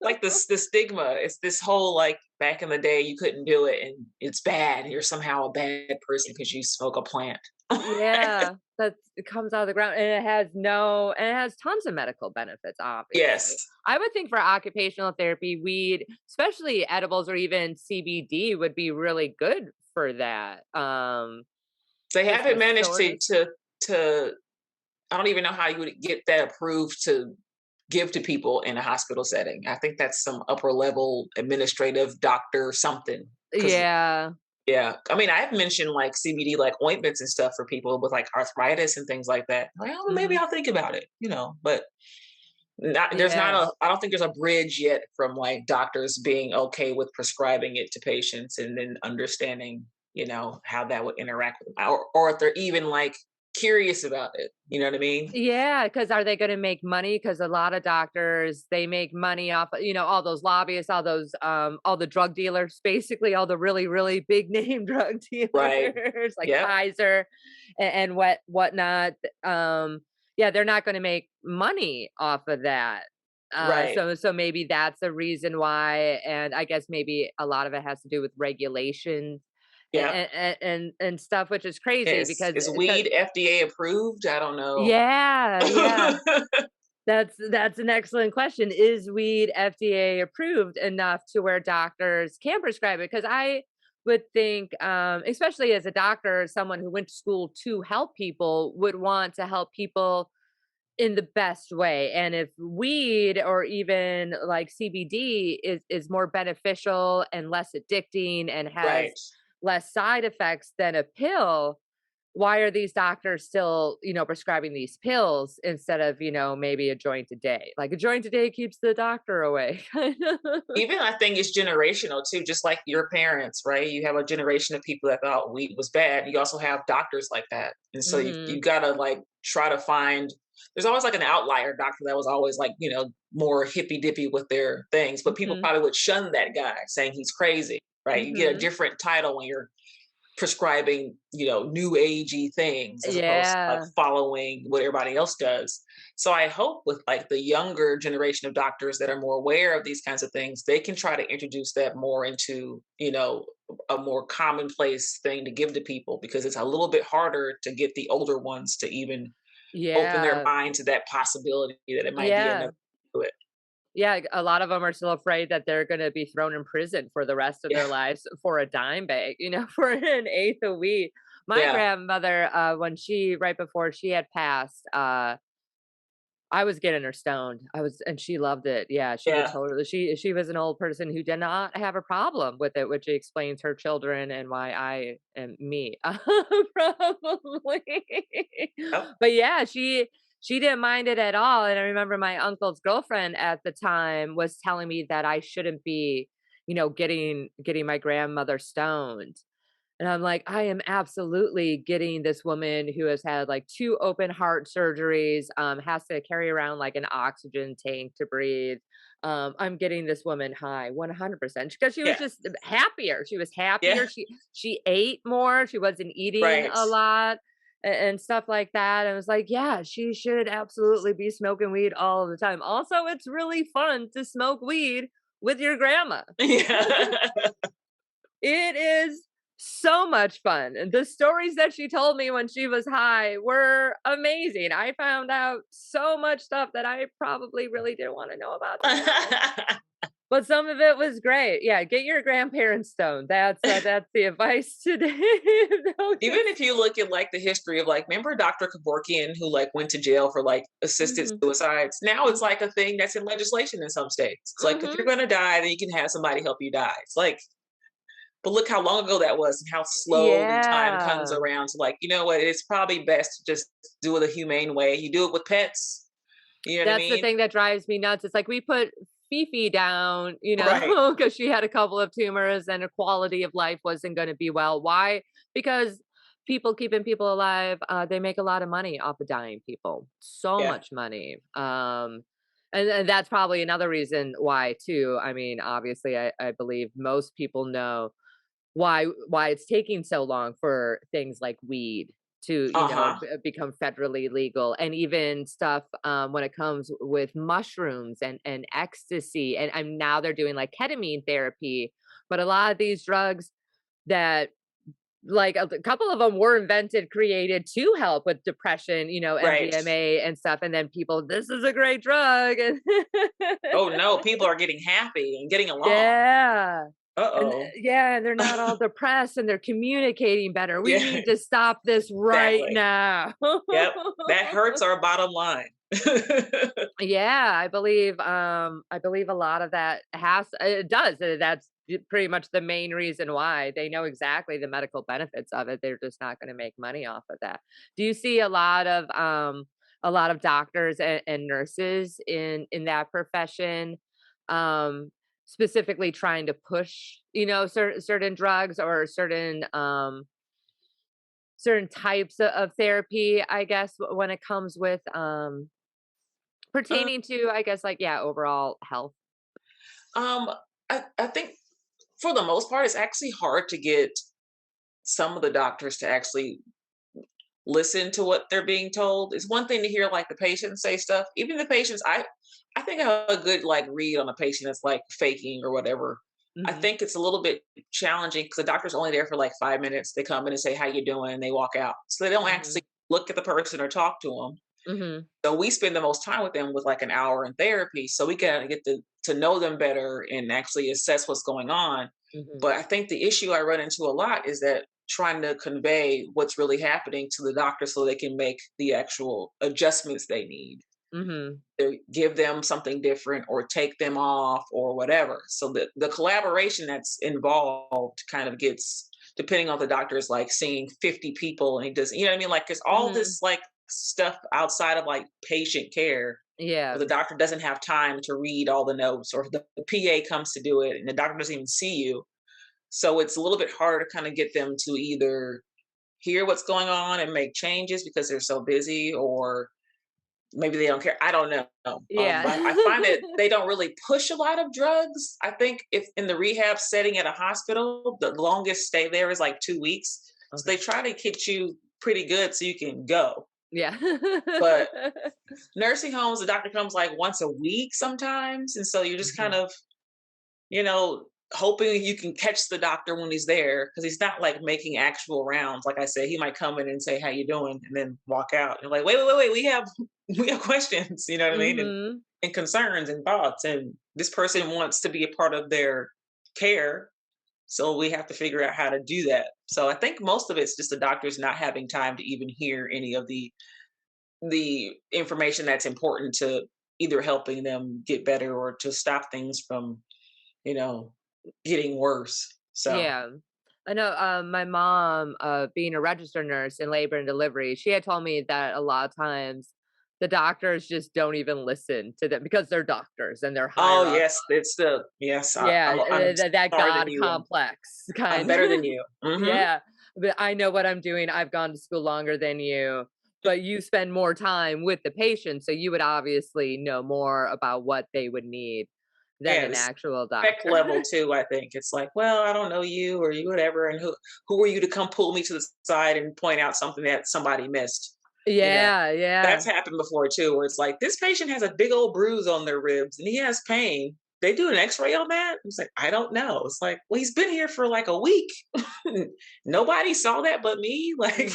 Speaker 2: like the stigma. It's this whole like back in the day you couldn't do it and it's bad. You're somehow a bad person because you smoke a plant.
Speaker 1: Yeah, it comes out of the ground, and it has tons of medical benefits, obviously.
Speaker 2: Yes.
Speaker 1: I would think for occupational therapy, weed, especially edibles or even CBD would be really good for that.
Speaker 2: They
Speaker 1: Just
Speaker 2: haven't
Speaker 1: the
Speaker 2: managed
Speaker 1: soreness.
Speaker 2: to I don't even know how you would get that approved to give to people in a hospital setting. I think that's some upper level administrative doctor something. Because
Speaker 1: Yeah.
Speaker 2: yeah, I mean, I've mentioned like CBD, like ointments and stuff for people with like arthritis and things like that. Well, maybe
Speaker 1: Mhm.
Speaker 2: I'll think about it, but not there's not
Speaker 1: Yeah.
Speaker 2: a I don't think there's a bridge yet from, like, doctors being okay with prescribing it to patients and then understanding, how that would interact with them, or if they're even, like, curious about it, you know what I mean?
Speaker 1: Yeah, because are they gonna make money? Because a lot of doctors, they make money off of, all those lobbyists, all the drug dealers, basically all the really, really big name drug
Speaker 2: Right.
Speaker 1: dealers like
Speaker 2: Yep.
Speaker 1: Kaiser and whatnot. Yeah, they're not gonna make money off of that.
Speaker 2: Right.
Speaker 1: So maybe that's a reason why, and I guess maybe a lot of it has to do with regulations
Speaker 2: Yep.
Speaker 1: and stuff, which is crazy
Speaker 2: Is weed FDA approved? I don't know.
Speaker 1: yeah, yeah. That's an excellent question. Is weed FDA approved enough to where doctors can prescribe it? Because I would think, especially as a doctor, someone who went to school to help people would want to help people in the best way. And if weed or even like CBD is more beneficial and less addicting and has
Speaker 2: Right.
Speaker 1: less side effects than a pill, why are these doctors still, prescribing these pills instead of, maybe a joint a day? Like a joint a day keeps the doctor away. Kind of.
Speaker 2: Even I think it's generational too, just like your parents, right? You have a generation of people that thought weed was bad. You also have doctors like that. And so you
Speaker 1: Mhm.
Speaker 2: gotta like try to find there's always like an outlier doctor that was always like, more hippy dippy with their things, but people
Speaker 1: Mhm.
Speaker 2: probably would shun that guy saying he's crazy, right? You get a
Speaker 1: Mhm.
Speaker 2: different title when you're prescribing, new agey things as opposed to like
Speaker 1: Yeah.
Speaker 2: following what everybody else does. So I hope with like the younger generation of doctors that are more aware of these kinds of things, they can try to introduce that more into, a more commonplace thing to give to people because it's a little bit harder to get the older ones to even open their
Speaker 1: Yeah.
Speaker 2: mind to that possibility that it might be
Speaker 1: Yeah.
Speaker 2: another to it.
Speaker 1: Yeah, a lot of them are still afraid that they're gonna be thrown in prison for the rest of
Speaker 2: Yeah.
Speaker 1: their lives for a dime bag, for an eighth of weed. My
Speaker 2: Yeah.
Speaker 1: grandmother, when she right before she had passed, I was getting her stoned. And she loved it. Yeah, she would
Speaker 2: Yeah.
Speaker 1: totally she was an old person who did not have a problem with it, which explains her children and why I am me. Probably.
Speaker 2: Yep.
Speaker 1: But yeah, she didn't mind it at all. And I remember my uncle's girlfriend at the time was telling me that I shouldn't be, getting my grandmother stoned. And I'm like, I am absolutely getting this woman who has had like 2 open heart surgeries, has to carry around like an oxygen tank to breathe. I'm getting this woman high 100% because she was
Speaker 2: Yeah.
Speaker 1: just happier. She was
Speaker 2: Yeah.
Speaker 1: happier. She ate more. She wasn't eating
Speaker 2: Right.
Speaker 1: a lot and stuff like that. I was like, yeah, she should absolutely be smoking weed all the time. Also, it's really fun to smoke weed with your grandma.
Speaker 2: Yeah.
Speaker 1: It is so much fun. And the stories that she told me when she was high were amazing. I found out so much stuff that I probably really didn't want to know about to be honest. But some of it was great. Yeah, get your grandparents stoned. That's the advice today. No,
Speaker 2: Even if you look at like the history of like, remember Dr. Kevorkian who like went to jail for like assisted
Speaker 1: mhm,
Speaker 2: suicides? Now it's like a thing that's in legislation in some states. It's like if you're
Speaker 1: mhm.
Speaker 2: gonna die, then you can have somebody help you die. It's like, but look how long ago that was and how slowly time comes
Speaker 1: Yeah.
Speaker 2: around to like, you know what, it's probably best to just do it a humane way. You do it with pets, you know what I
Speaker 1: That's the
Speaker 2: mean?
Speaker 1: thing that drives me nuts. It's like we put Fifi down,
Speaker 2: Right.
Speaker 1: because she had a couple of tumors and her quality of life wasn't gonna be well. Why? Because people keeping people alive, they make a lot of money off of dying people. So
Speaker 2: Yeah.
Speaker 1: much money. And that's probably another reason why too. I mean, obviously, I believe most people know why it's taking so long for things like weed to
Speaker 2: Uh-huh.
Speaker 1: become federally legal, and even stuff when it comes with mushrooms and ecstasy, and now they're doing like ketamine therapy. But a lot of these drugs that like a couple of them were invented, created to help with depression,
Speaker 2: Right.
Speaker 1: MDMA and stuff, and then people, this is a great drug. And
Speaker 2: Oh no, people are getting happy and getting along.
Speaker 1: yeah. And
Speaker 2: Uh-oh.
Speaker 1: yeah, they're not all depressed and they're communicating better. We
Speaker 2: Yeah,
Speaker 1: need to stop this right
Speaker 2: exactly.
Speaker 1: now.
Speaker 2: Yep, that hurts our bottom line.
Speaker 1: Yeah, I believe a lot of that it does. That's pretty much the main reason why. They know exactly the medical benefits of it. They're just not going to make money off of that. Do you see a lot of doctors and nurses in that profession, um, specifically trying to push, certain drugs or certain types of therapy, I guess, when it comes with,
Speaker 2: Uh,
Speaker 1: pertaining to, I guess, like, yeah, overall health.
Speaker 2: um, I think for the most part, it's actually hard to get some of the doctors to actually listen to what they're being told. It's one thing to hear like the patient say stuff. Even the patients, I think I have a good like read on a patient that's like faking or whatever. I
Speaker 1: Mhm,
Speaker 2: think it's a little bit challenging because the doctor's only there for like 5 minutes. They come in and say, "How you doing?" and they walk out. So they don't actually
Speaker 1: mhm,
Speaker 2: look at the person or talk to them.
Speaker 1: mhm,
Speaker 2: So we spend the most time with them with like an hour in therapy, so we can get to know them better and actually assess what's going on.
Speaker 1: mhm,
Speaker 2: But I think the issue I run into a lot is that trying to convey what's really happening to the doctor so they can make the actual adjustments they need.
Speaker 1: mhm,
Speaker 2: Or give them something different or take them off or whatever. So the collaboration that's involved kind of gets, depending on the doctor, is like seeing 50 people and he does, you know what I mean? Like, it's all
Speaker 1: mhm.
Speaker 2: this like stuff outside of like patient care where
Speaker 1: Yeah,
Speaker 2: the doctor doesn't have time to read all the notes, or the PA comes to do it and the doctor doesn't even see you. So it's a little bit harder to kind of get them to either hear what's going on and make changes because they're so busy, or maybe they don't care. I don't know.
Speaker 1: yeah.
Speaker 2: But I find that they don't really push a lot of drugs. I think if in the rehab setting at a hospital, the longest stay there is like 2 weeks. So
Speaker 1: Okay.
Speaker 2: they try to get you pretty good so you can go.
Speaker 1: Yeah.
Speaker 2: But nursing homes, the doctor comes like once a week sometimes. And so you're just kind
Speaker 1: Mhm,
Speaker 2: of, you know, hoping you can catch the doctor when he's there because he's not like making actual rounds. Like I said, he might come in and say, "How you doing?" and then walk out. And like, wait, we have we have questions, you know what I mean?
Speaker 1: mhm.
Speaker 2: And concerns and thoughts. And this person wants to be a part of their care. So we have to figure out how to do that. So I think most of it's just the doctors not having time to even hear any of the information that's important to either helping them get better or to stop things from, you know, getting worse. So,
Speaker 1: Yeah. I know, my mom, being a registered nurse in labor and delivery, she had told me that a lot of times the doctors just don't even listen to them because they're doctors and they're
Speaker 2: oh
Speaker 1: higher up.
Speaker 2: yes, it's the yes.
Speaker 1: Yeah,
Speaker 2: I'm
Speaker 1: that
Speaker 2: smarter than
Speaker 1: God
Speaker 2: you.
Speaker 1: complex
Speaker 2: I'm
Speaker 1: kind of.
Speaker 2: better than you. Hmm.
Speaker 1: Yeah, but I know what I'm doing. I've gone to school longer than you, but you spend more time with the patient, so you would obviously know more about what they would need than
Speaker 2: Yeah,
Speaker 1: an
Speaker 2: the
Speaker 1: actual
Speaker 2: respect
Speaker 1: doctor.
Speaker 2: level too. I think it's like, well, I don't know you or you whatever, and who are you to come pull me to the side and point out something that somebody missed? You know,
Speaker 1: Yeah,
Speaker 2: that's
Speaker 1: yeah.
Speaker 2: happened before too, where it's like this patient has a big old bruise on their ribs and he has pain. They do an X-ray on that. It's like I don't know. It's like, well, he's been here for like a week. Nobody saw that but me. Like,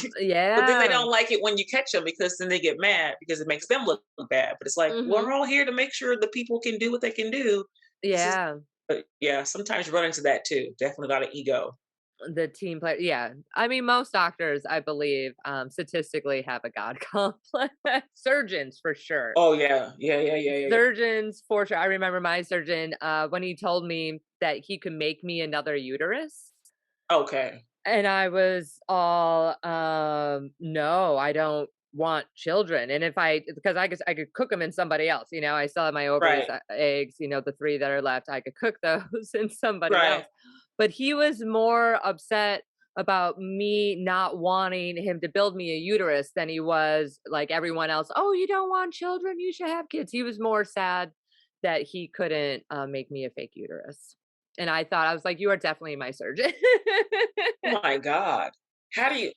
Speaker 2: but then they
Speaker 1: Yeah.
Speaker 2: don't like it when you catch them because then they get mad because it makes them look bad. But it's like we're
Speaker 1: Mhm.
Speaker 2: all here to make sure the people can do what they can do. This is,
Speaker 1: Yeah.
Speaker 2: but yeah, sometimes you run into that too. Definitely got an ego.
Speaker 1: The team player, yeah. I mean, most doctors, I believe, statistically have a God complex. Surgeons, for sure.
Speaker 2: Oh yeah, yeah.
Speaker 1: Surgeons, for sure. I remember my surgeon, when he told me that he could make me another uterus,
Speaker 2: Okay,
Speaker 1: and I was all, "No, I don't want children," and if I because I guess I could cook them in somebody else, I still have my ovaries,
Speaker 2: right,
Speaker 1: eggs, the 3 that are left, I could cook those in somebody
Speaker 2: right.
Speaker 1: else. But he was more upset about me not wanting him to build me a uterus than he was like everyone else, "Oh, you don't want children? You should have kids." He was more sad that he couldn't, make me a fake uterus. And I was like, "You are definitely my surgeon."
Speaker 2: Oh my god. How do you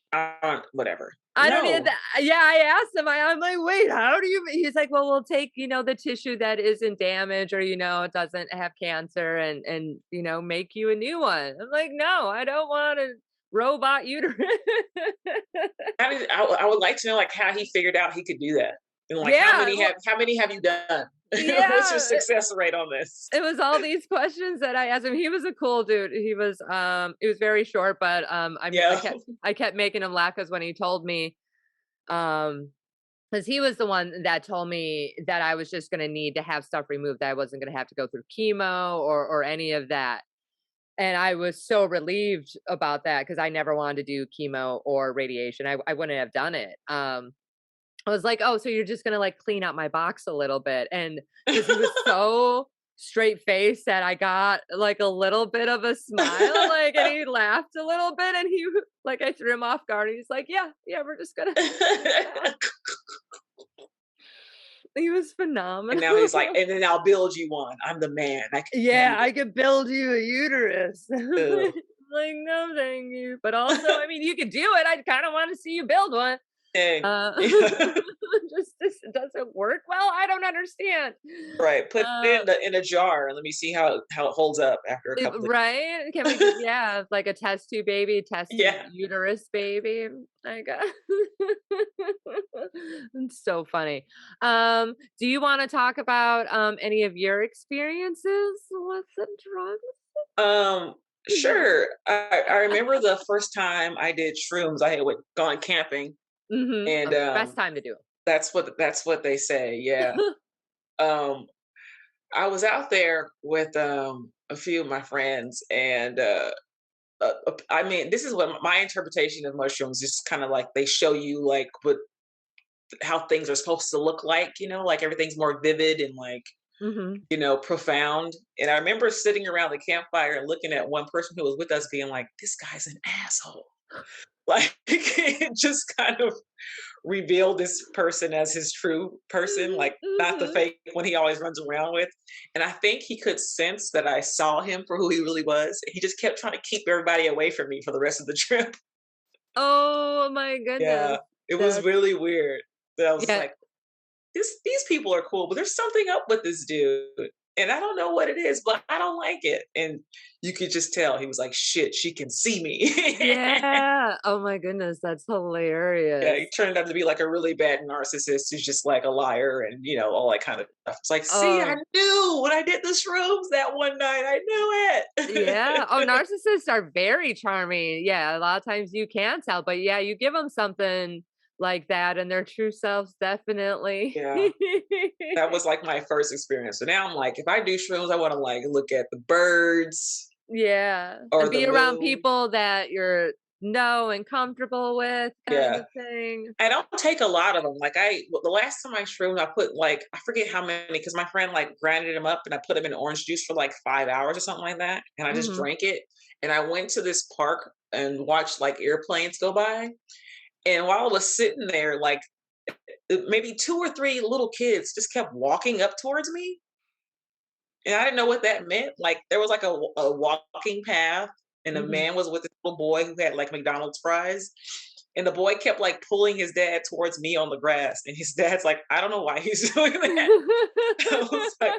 Speaker 2: whatever.
Speaker 1: I don't need
Speaker 2: No.
Speaker 1: that. Yeah, I asked him, I'm like, "Wait, how do you" he's like, "Well, we'll take, the tissue that isn't damaged or, it doesn't have cancer and, make you a new one." I'm like, "No, I don't want a robot uterus."
Speaker 2: I would like to know, like, how he figured out he could do that. And, like,
Speaker 1: Yeah, well,
Speaker 2: how many have you done? What's your
Speaker 1: yeah,
Speaker 2: success rate on this?
Speaker 1: it was all these questions that I asked him. He was a cool dude. He was very short, but,
Speaker 2: Yeah.
Speaker 1: I kept making him laugh because when he told me, um, because he was the one that told me that I was just gonna need to have stuff removed, that I wasn't gonna have to go through chemo or any of that. And I was so relieved about that because I never wanted to do chemo or radiation. I wouldn't have done it. I was like, "Oh, so you're just gonna, like, clean out my box a little bit," and because he was so straight-faced that I got, like, a little bit of a smile, like, and he laughed a little bit, and like, I threw him off guard, he's like, "Yeah, yeah, we're just gonna clean it out." He was
Speaker 2: And now he's like,
Speaker 1: phenomenal.
Speaker 2: "And then I'll build you one. I'm the man. I can do
Speaker 1: "Yeah, I
Speaker 2: it
Speaker 1: could build you a uterus."
Speaker 2: too."
Speaker 1: Like, "No, thank you," but also, I mean, you could do it, I kinda wanna see you build one.
Speaker 2: Dang.
Speaker 1: Uh,
Speaker 2: Yeah.
Speaker 1: just this doesn't work well? I don't understand.
Speaker 2: Right, put it
Speaker 1: Uh,
Speaker 2: in a jar and let me see how it holds up after a couple of
Speaker 1: right? Can we just yeah, like a test tube baby, test tube
Speaker 2: Yeah.
Speaker 1: uterus baby. I got It's so funny. Do you wanna talk about, any of your experiences with the drugs?
Speaker 2: Um,
Speaker 1: Mhm.
Speaker 2: sure. I remember the first time I did shrooms, I had gone camping,
Speaker 1: Mhm.
Speaker 2: and,
Speaker 1: Best time to do
Speaker 2: that's what they say, yeah.
Speaker 1: it.
Speaker 2: Um, I was out there with, a few of my friends, and, I mean, this is what my interpretation of mushrooms is kinda like they show you, like, what how things are supposed to look like, like everything's more vivid and, like,
Speaker 1: Mhm.
Speaker 2: profound. And I remember sitting around the campfire and looking at one person who was with us being like, this guy's an asshole. Like, it just kind of revealed this person as his true person,
Speaker 1: Mhm,
Speaker 2: like not the
Speaker 1: mhm.
Speaker 2: fake one he always runs around with. And I think he could sense that I saw him for who he really was. He just kept trying to keep everybody away from me for the rest of the trip.
Speaker 1: Oh my
Speaker 2: Yeah,
Speaker 1: goodness.
Speaker 2: it was
Speaker 1: That's
Speaker 2: really weird. That I was just
Speaker 1: yeah.
Speaker 2: like, these people are cool, but there's something up with this dude. And I don't know what it is, but I don't like it. And you could just tell he was like, shit, she can see me.
Speaker 1: Yeah. Oh my goodness, that's
Speaker 2: Yeah, he
Speaker 1: hilarious.
Speaker 2: turned out to be like a really bad narcissist who's just like a liar and all that kind of stuff. It's like, see, I
Speaker 1: Oh,
Speaker 2: knew when I did the shrooms that one night, I knew
Speaker 1: yeah. Oh,
Speaker 2: it.
Speaker 1: narcissists are very charming. Yeah, a lot of times you can tell, but yeah, you give them something like that and their true selves definitely.
Speaker 2: Yeah. That was like my first experience. So now I'm like, if I do shrooms, I want to like look at the birds
Speaker 1: Yeah,
Speaker 2: or
Speaker 1: and
Speaker 2: the
Speaker 1: be around
Speaker 2: moon.
Speaker 1: people that you're know and comfortable with kind
Speaker 2: Yeah.
Speaker 1: of thing.
Speaker 2: I don't take a lot of them. Like the last time I shroomed, I put like I forget how many because my friend like grinded them up and I put them in orange juice for like 5 hours or something like that, and I just
Speaker 1: Mhm.
Speaker 2: drank it. And I went to this park and watched like airplanes go by. And while I was sitting there, like maybe two or three little kids just kept walking up towards me, and I didn't know what that meant. Like there was like a walking path, and a
Speaker 1: Mhm.
Speaker 2: man was with this little boy who had like McDonald's fries. And the boy kept like pulling his dad towards me on the grass. And his dad's like, I don't know why he's doing that. I was like,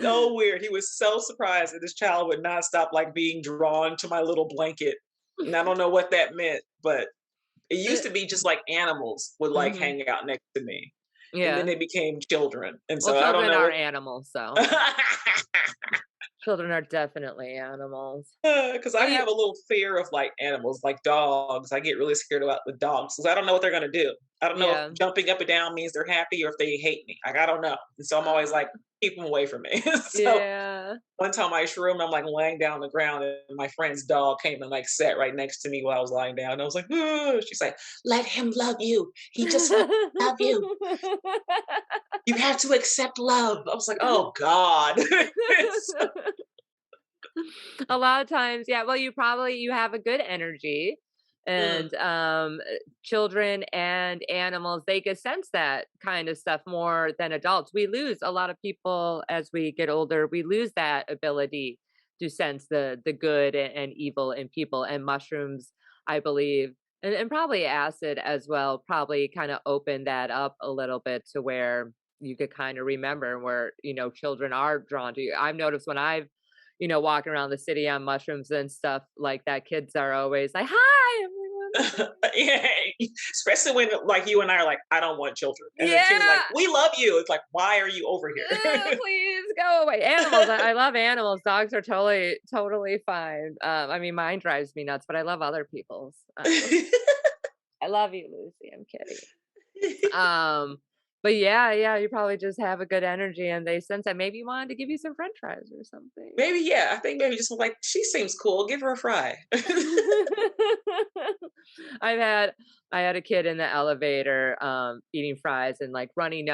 Speaker 2: so weird. He was so surprised that this child would not stop like being drawn to my little blanket. And I don't know what that meant, but it used to be just like animals would like
Speaker 1: Mhm.
Speaker 2: hang out next to me. And then
Speaker 1: Yeah.
Speaker 2: they became children. And
Speaker 1: Well,
Speaker 2: so I don't
Speaker 1: children
Speaker 2: know
Speaker 1: are
Speaker 2: what
Speaker 1: animals, so children are definitely animals.
Speaker 2: because I
Speaker 1: What do you
Speaker 2: have a little fear of like animals, like dogs. I get really scared about the dogs because I don't know what they're gonna do. I don't know if
Speaker 1: yeah.
Speaker 2: jumping up and down means they're happy or if they hate me. Like I don't know. And so I'm always like, keep them away from me. So
Speaker 1: Yeah.
Speaker 2: one time I shroomed, I'm like laying down on the ground, and my friend's dog came and like sat right next to me while I was lying down. And I was like, "Ah." She's like, let him love you. He just wants to love you. You have to accept love. I was like, oh God. So,
Speaker 1: A lot of times, yeah, well, you have a good energy
Speaker 2: mm,
Speaker 1: and children and animals they can sense that kind of stuff more than adults. We lose a lot of people as we get older. We lose that ability to sense the good and evil in people, and mushrooms, I believe, and probably acid as well, probably kind of open that up a little bit to where you could kind of remember where children are drawn to you. I've noticed when I've walking around the city on mushrooms and stuff like that, kids are always like, "Hi, everyone."
Speaker 2: yeah, especially when like you and I are like, I don't want children, and the kid's like,
Speaker 1: Yeah.
Speaker 2: we love you. It's like, why are you over here?
Speaker 1: Please go away. Animals, I love animals. Dogs are totally fine. I mean, mine drives me nuts, but I love other people's. I love you, Lucy. I'm kidding. Um, But yeah, yeah, you probably just have a good energy and they sense that maybe you wanted to give you some french fries or something.
Speaker 2: Maybe, yeah, I think maybe just like, "She seems cool, give her a fry."
Speaker 1: I've had I had a kid in the elevator, eating fries and like running,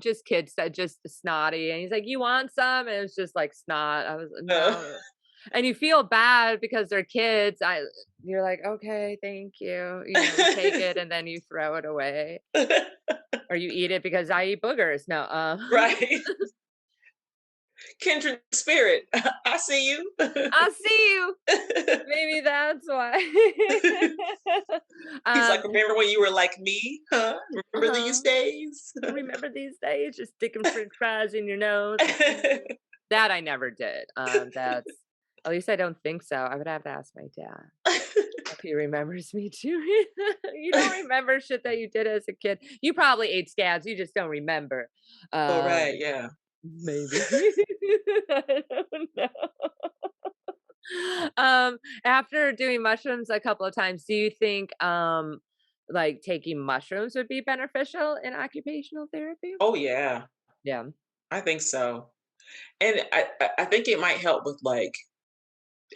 Speaker 1: just kids that just snotty, and he's like, "You want some?" And it's just like snot. I was
Speaker 2: Uh,
Speaker 1: no, and you feel bad because they're kids. You're like, okay, thank you. You take it and then you throw it away, or you eat it because I eat boogers. No,
Speaker 2: right. Kindred spirit, I see you.
Speaker 1: I see you. Maybe that's why.
Speaker 2: He's like,
Speaker 1: um,
Speaker 2: "Remember when you were like me, huh? Remember these
Speaker 1: uh-huh.
Speaker 2: days?"
Speaker 1: Remember these days, just sticking french fries in your nose? That I never did. That's at least I don't think so. I would have to ask my dad if he remembers me too. You don't remember shit that you did as a kid. You probably ate scabs, you just don't remember.
Speaker 2: Oh, right,
Speaker 1: Um,
Speaker 2: yeah.
Speaker 1: maybe. I don't know. After doing mushrooms a couple of times, do you think, like, taking mushrooms would be beneficial in occupational therapy?
Speaker 2: Oh, yeah,
Speaker 1: Yeah.
Speaker 2: I think so. And I think it might help with, like,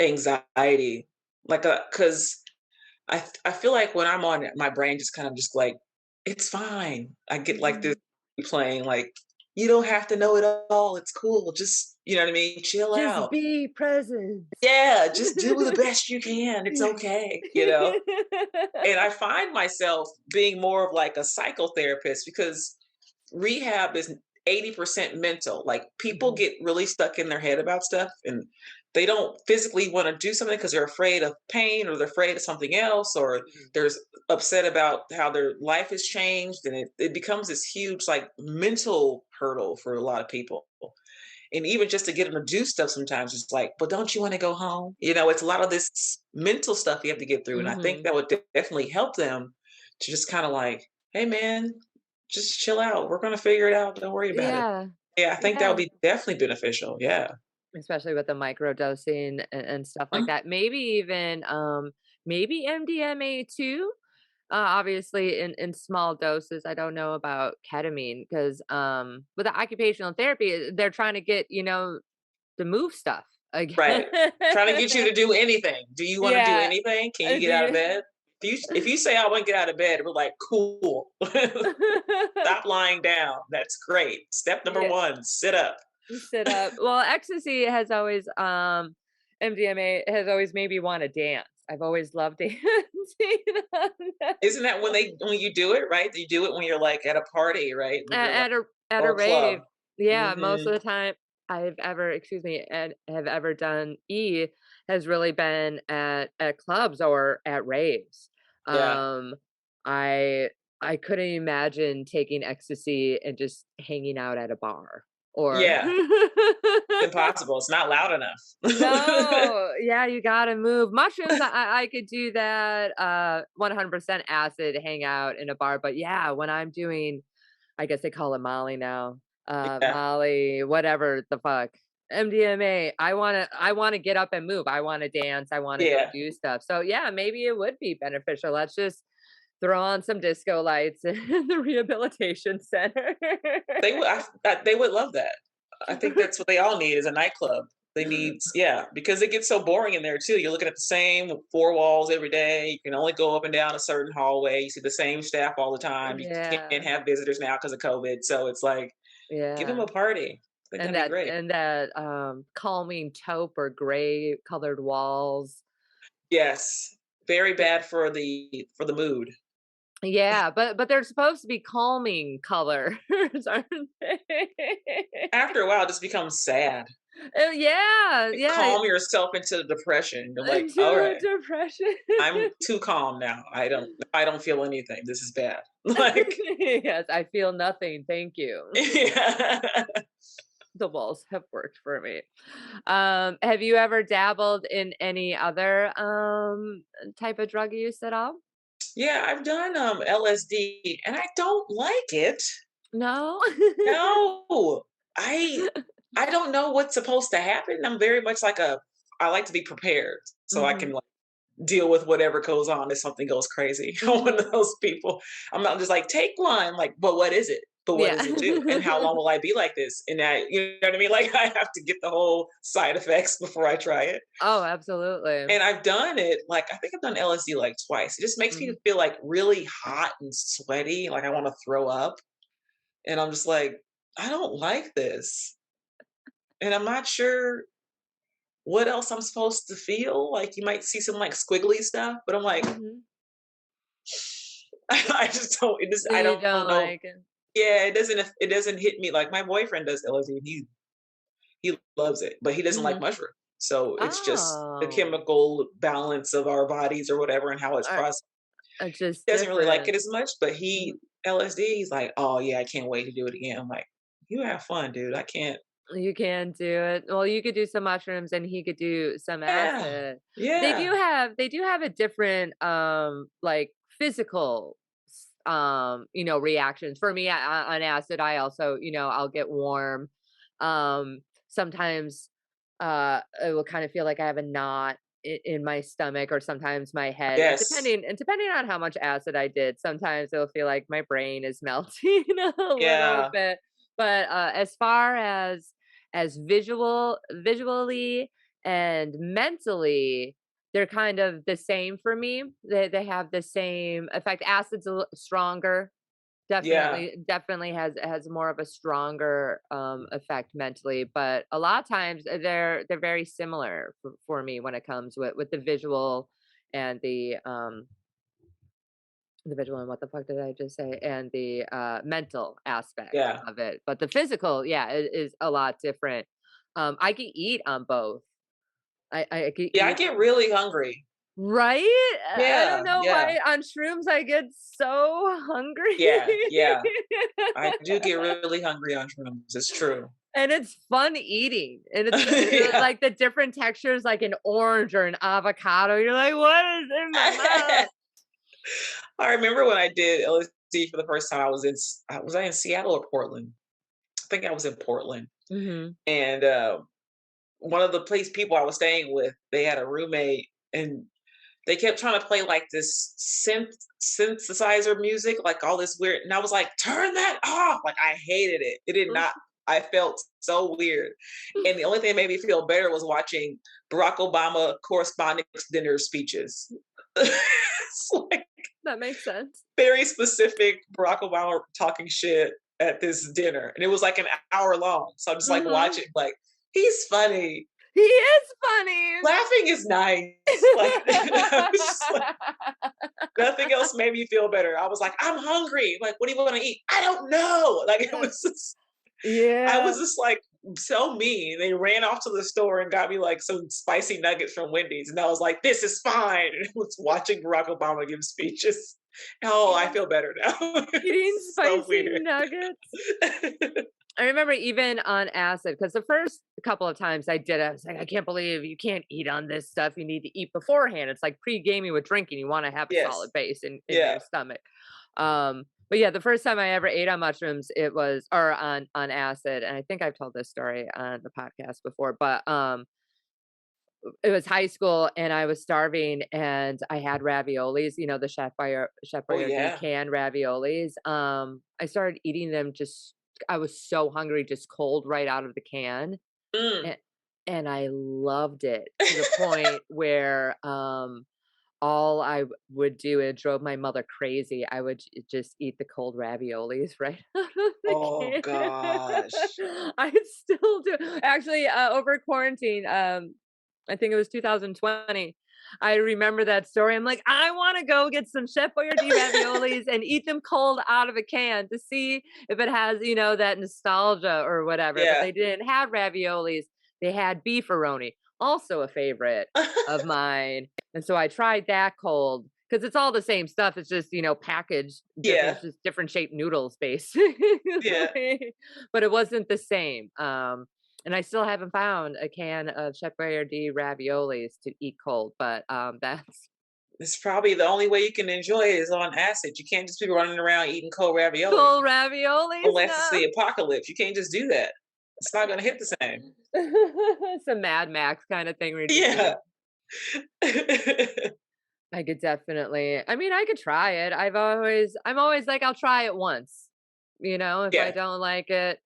Speaker 2: anxiety, like, cause I feel like when I'm on it, my brain just kind of just like, "It's fine." I get, like, this
Speaker 1: Mhm.
Speaker 2: playing, like, "You don't have to know it all, it's cool, just" you know what I mean? "Chill
Speaker 1: Just
Speaker 2: out."
Speaker 1: be present.
Speaker 2: Yeah, just do the best you can, it's
Speaker 1: Yeah.
Speaker 2: okay, you know? And I find myself being more of like a psychotherapist because rehab is 80% mental. Like people
Speaker 1: Mhm,
Speaker 2: get really stuck in their head about stuff and they don't physically want to do something because they're afraid of pain or they're afraid of something else or
Speaker 1: mhm.
Speaker 2: they're upset about how their life has changed and it becomes this huge like mental hurdle for a lot of people. And even just to get them to do stuff sometimes it's like, but don't you want to go home? You know, it's a lot of this mental stuff you have to get through. And I think
Speaker 1: Mhm.
Speaker 2: that would definitely help them to just kind of like, hey man, just chill out. We're gonna figure it out. Don't worry about it.
Speaker 1: Yeah,
Speaker 2: Yeah, I think that would
Speaker 1: yeah,
Speaker 2: be definitely beneficial. Yeah.
Speaker 1: especially with the microdosing and stuff like
Speaker 2: Mhm.
Speaker 1: that. Maybe even, maybe MDMA too? Obviously in small doses. I don't know about ketamine because, with the occupational therapy, they're trying to get, to move stuff again.
Speaker 2: Right. Trying to get you to do anything. Do you want to do
Speaker 1: Yeah,
Speaker 2: anything? Can you
Speaker 1: do
Speaker 2: get out of
Speaker 1: you
Speaker 2: bed? If you say I want to get out of bed, we're like, cool. Stop lying down. That's great. Step number
Speaker 1: Yeah.
Speaker 2: one, sit up.
Speaker 1: Sit up. Well, ecstasy has always, MDMA has always made me wanna dance. I've always loved dancing on that
Speaker 2: Isn't that when you do it, right? You do it when you're, like, at a party, right? When you're, like
Speaker 1: at
Speaker 2: or
Speaker 1: a
Speaker 2: a club.
Speaker 1: rave. Yeah, most
Speaker 2: Mhm.
Speaker 1: of the time I've ever excuse me, and have ever done has really been at clubs or at raves.
Speaker 2: Yeah.
Speaker 1: Um, I I couldn't imagine taking ecstasy and just hanging out at a bar or
Speaker 2: Yeah. Impossible, it's not loud enough.
Speaker 1: No, yeah, you gotta move. Mushrooms, I could do that, 100% acid, hang out in a bar, but yeah, when I'm doing I guess they call it Molly now,
Speaker 2: Yeah.
Speaker 1: Molly, whatever the fuck, MDMA, I wanna get up and move, I wanna dance, I wanna go
Speaker 2: Yeah.
Speaker 1: do stuff, so yeah, maybe it would be beneficial, let's just throw on some disco lights in the rehabilitation center.
Speaker 2: They would love that. I think that's what they all need is a nightclub. They need yeah, because it gets so boring in there too. You're looking at the same 4 walls every day. You can only go up and down a certain hallway. You see the same staff all the time. You can't
Speaker 1: Yeah,
Speaker 2: have visitors now because of COVID. So it's like, give them
Speaker 1: yeah.
Speaker 2: a party. I think
Speaker 1: And
Speaker 2: that'd be
Speaker 1: that
Speaker 2: great.
Speaker 1: and that, calming taupe or gray colored walls.
Speaker 2: Yes. Very
Speaker 1: Y
Speaker 2: bad for the mood.
Speaker 1: yeah, but they're supposed to be calming colors, aren't they?
Speaker 2: After a while, it just becomes sad.
Speaker 1: Oh, yeah, yeah,
Speaker 2: Calm yourself into the depression. You're like, "All
Speaker 1: into
Speaker 2: right,
Speaker 1: depression.
Speaker 2: I'm too calm now. I don't feel anything. This is bad." Like,
Speaker 1: Yes, I feel nothing, thank you.
Speaker 2: yeah.
Speaker 1: The walls have worked for me. Have you ever dabbled in any other, type of drug use at all?
Speaker 2: Yeah, I've done, LSD, and I don't like it.
Speaker 1: No?
Speaker 2: No. I I don't know what's supposed to happen. I like to be prepared so I can,
Speaker 1: Mhm,
Speaker 2: like, deal with whatever goes on if something goes crazy. I'm one
Speaker 1: mhm.
Speaker 2: of those people. I'm not just like, "Take one," like, "But what is it? but what
Speaker 1: Yeah.
Speaker 2: does it do? And how long will I be like this? And you know what I mean? Like I have to get the whole side effects before I try it.
Speaker 1: Oh, absolutely.
Speaker 2: And I've done it, like, I think I've done LSD like twice. It just makes me
Speaker 1: Mhm.
Speaker 2: feel like really hot and sweaty, like I want to throw up. And I'm just like, I don't like this. And I'm not sure what else I'm supposed to feel. Like you might see some like squiggly stuff, but I'm like,
Speaker 1: Mhm.
Speaker 2: I just don't, it just, I
Speaker 1: You
Speaker 2: don't
Speaker 1: don't
Speaker 2: know.
Speaker 1: like it.
Speaker 2: Yeah, it doesn't hit me like my boyfriend does LSD and he loves it, but he doesn't like
Speaker 1: Mhm.
Speaker 2: mushroom. So it's just the
Speaker 1: Oh.
Speaker 2: chemical balance of our bodies or whatever and how it's
Speaker 1: Are
Speaker 2: processed.
Speaker 1: just
Speaker 2: Doesn't really like
Speaker 1: different.
Speaker 2: it as much, but
Speaker 1: Mhm.
Speaker 2: LSD, he's like, "Oh, yeah, I can't wait to do it again." I'm like, "You have fun, dude. I can't."
Speaker 1: You can do it. Well, you could do some mushrooms and he could do some
Speaker 2: Yeah.
Speaker 1: acid.
Speaker 2: Yeah.
Speaker 1: They do have a different like physical reactions. For me on acid, I also, I'll get warm. Sometimes it will kind of feel like I have a knot in my stomach or sometimes my head. And
Speaker 2: Yes.
Speaker 1: depending on how much acid I did, sometimes it'll feel like my brain is melting a little
Speaker 2: Yeah.
Speaker 1: bit. But as far as visually and mentally, they're kind of the same for me. They have the same effect. Acid's stronger.
Speaker 2: Yeah.
Speaker 1: Definitely has more of a stronger effect mentally, but a lot of times they're very similar for me when it comes with and the visual and what the fuck did I just say? And the mental aspect
Speaker 2: Yeah.
Speaker 1: of it. But the physical, yeah, is a lot different. I can eat on both. I could
Speaker 2: Yeah, I
Speaker 1: eat
Speaker 2: get really hungry.
Speaker 1: right. I don't
Speaker 2: Yeah.
Speaker 1: know
Speaker 2: Yeah.
Speaker 1: why on shrooms I get so hungry.
Speaker 2: Yeah. Yeah. I do get really hungry on shrooms. It's true.
Speaker 1: And it's fun eating, and it's
Speaker 2: Yeah.
Speaker 1: like the different textures, like an orange or an avocado. You're like, what is in my mouth?
Speaker 2: I remember when I did LSD for the first time, was I in Seattle or Portland? I think I was in Portland.
Speaker 1: Hmm.
Speaker 2: And one of the people I was staying with, they had a roommate and they kept trying to play like this synthesizer music, like all this weird. And I was like, turn that off. Like I hated it. It did not, I felt so weird. And the only thing that made me feel better was watching Barack Obama correspondence dinner speeches. It's like
Speaker 1: That makes sense.
Speaker 2: very specific Barack Obama talking shit at this dinner. And it was like an hour long. So I'm just like
Speaker 1: Hmm.
Speaker 2: watching, like, he's funny.
Speaker 1: He is funny.
Speaker 2: Laughing is nice. Like, I was just like, nothing else made me feel better. I was like, I'm hungry. Like, what do you want to eat? I don't know. Like, I was
Speaker 1: Yeah.
Speaker 2: just like so mean. They ran off to the store and got me like some spicy nuggets from Wendy's. And I was like, this is fine. And I was watching Barack Obama give speeches. Oh, I
Speaker 1: Eating
Speaker 2: feel better now.
Speaker 1: eating
Speaker 2: So
Speaker 1: spicy
Speaker 2: weird.
Speaker 1: nuggets. I remember even on acid, because the first couple of times I did it, I was like, I can't believe you can't eat on this stuff. You need to eat beforehand. It's like pre-gaming with drinking. You want to have a solid
Speaker 2: Yes.
Speaker 1: base in
Speaker 2: Yeah.
Speaker 1: your stomach. But yeah, the first time I ever ate on mushrooms, it was or on acid, and I think I've told this story on the podcast before, but it was high school and I was starving and I had raviolis, the Chef
Speaker 2: Oh
Speaker 1: Boyardee
Speaker 2: yeah.
Speaker 1: canned raviolis. I started eating them just I was so hungry, just cold right out of the can.
Speaker 2: Mm.
Speaker 1: And, and I loved it to the point where all would do, it drove my mother crazy. I would just eat the cold raviolis right out of the
Speaker 2: Oh gosh.
Speaker 1: can. I still do. Actually, over quarantine, I think it was 2020. I remember that story. I'm like, I want to go get some Chef Boyardee raviolis and eat them cold out of a can to see if it has, that nostalgia or whatever. But
Speaker 2: Yeah.
Speaker 1: they didn't have raviolis. They had beefaroni, also a favorite of mine. And so I tried that cold because it's all the same stuff. It's just, packaged different,
Speaker 2: Yeah.
Speaker 1: it's just different shaped noodles basically.
Speaker 2: Yeah.
Speaker 1: But it wasn't the same. And I still haven't found a can of Chef Boyardee raviolis to eat cold, but that's
Speaker 2: It's probably the only way you can enjoy it is on acid. You can't just be running around eating cold ravioli
Speaker 1: cold raviolis.
Speaker 2: unless it's
Speaker 1: No.
Speaker 2: the apocalypse. You can't just do that. It's not gonna hit the same.
Speaker 1: It's a Mad Max kind of thing where you're just
Speaker 2: Yeah.
Speaker 1: eating. I could definitely. I mean, I could try it. I'm always like, I'll try it once. if I
Speaker 2: Yeah.
Speaker 1: don't like it,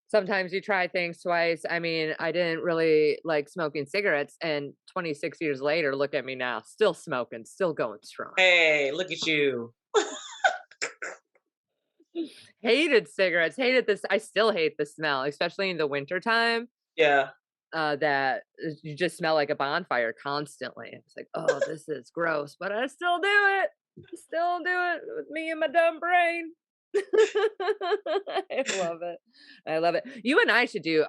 Speaker 1: sometimes you try things twice. I mean, I didn't really like smoking cigarettes, and 26 years later, look at me now, still smoking, still going strong.
Speaker 2: Hey, look at you.
Speaker 1: Hated cigarettes, hated this. I still hate the smell, especially in the wintertime.
Speaker 2: Yeah.
Speaker 1: That you just smell like a bonfire constantly. It's like, oh, this is gross, but I still do it. I still do it with me and my dumb brain. I love it. I love it. You and I should do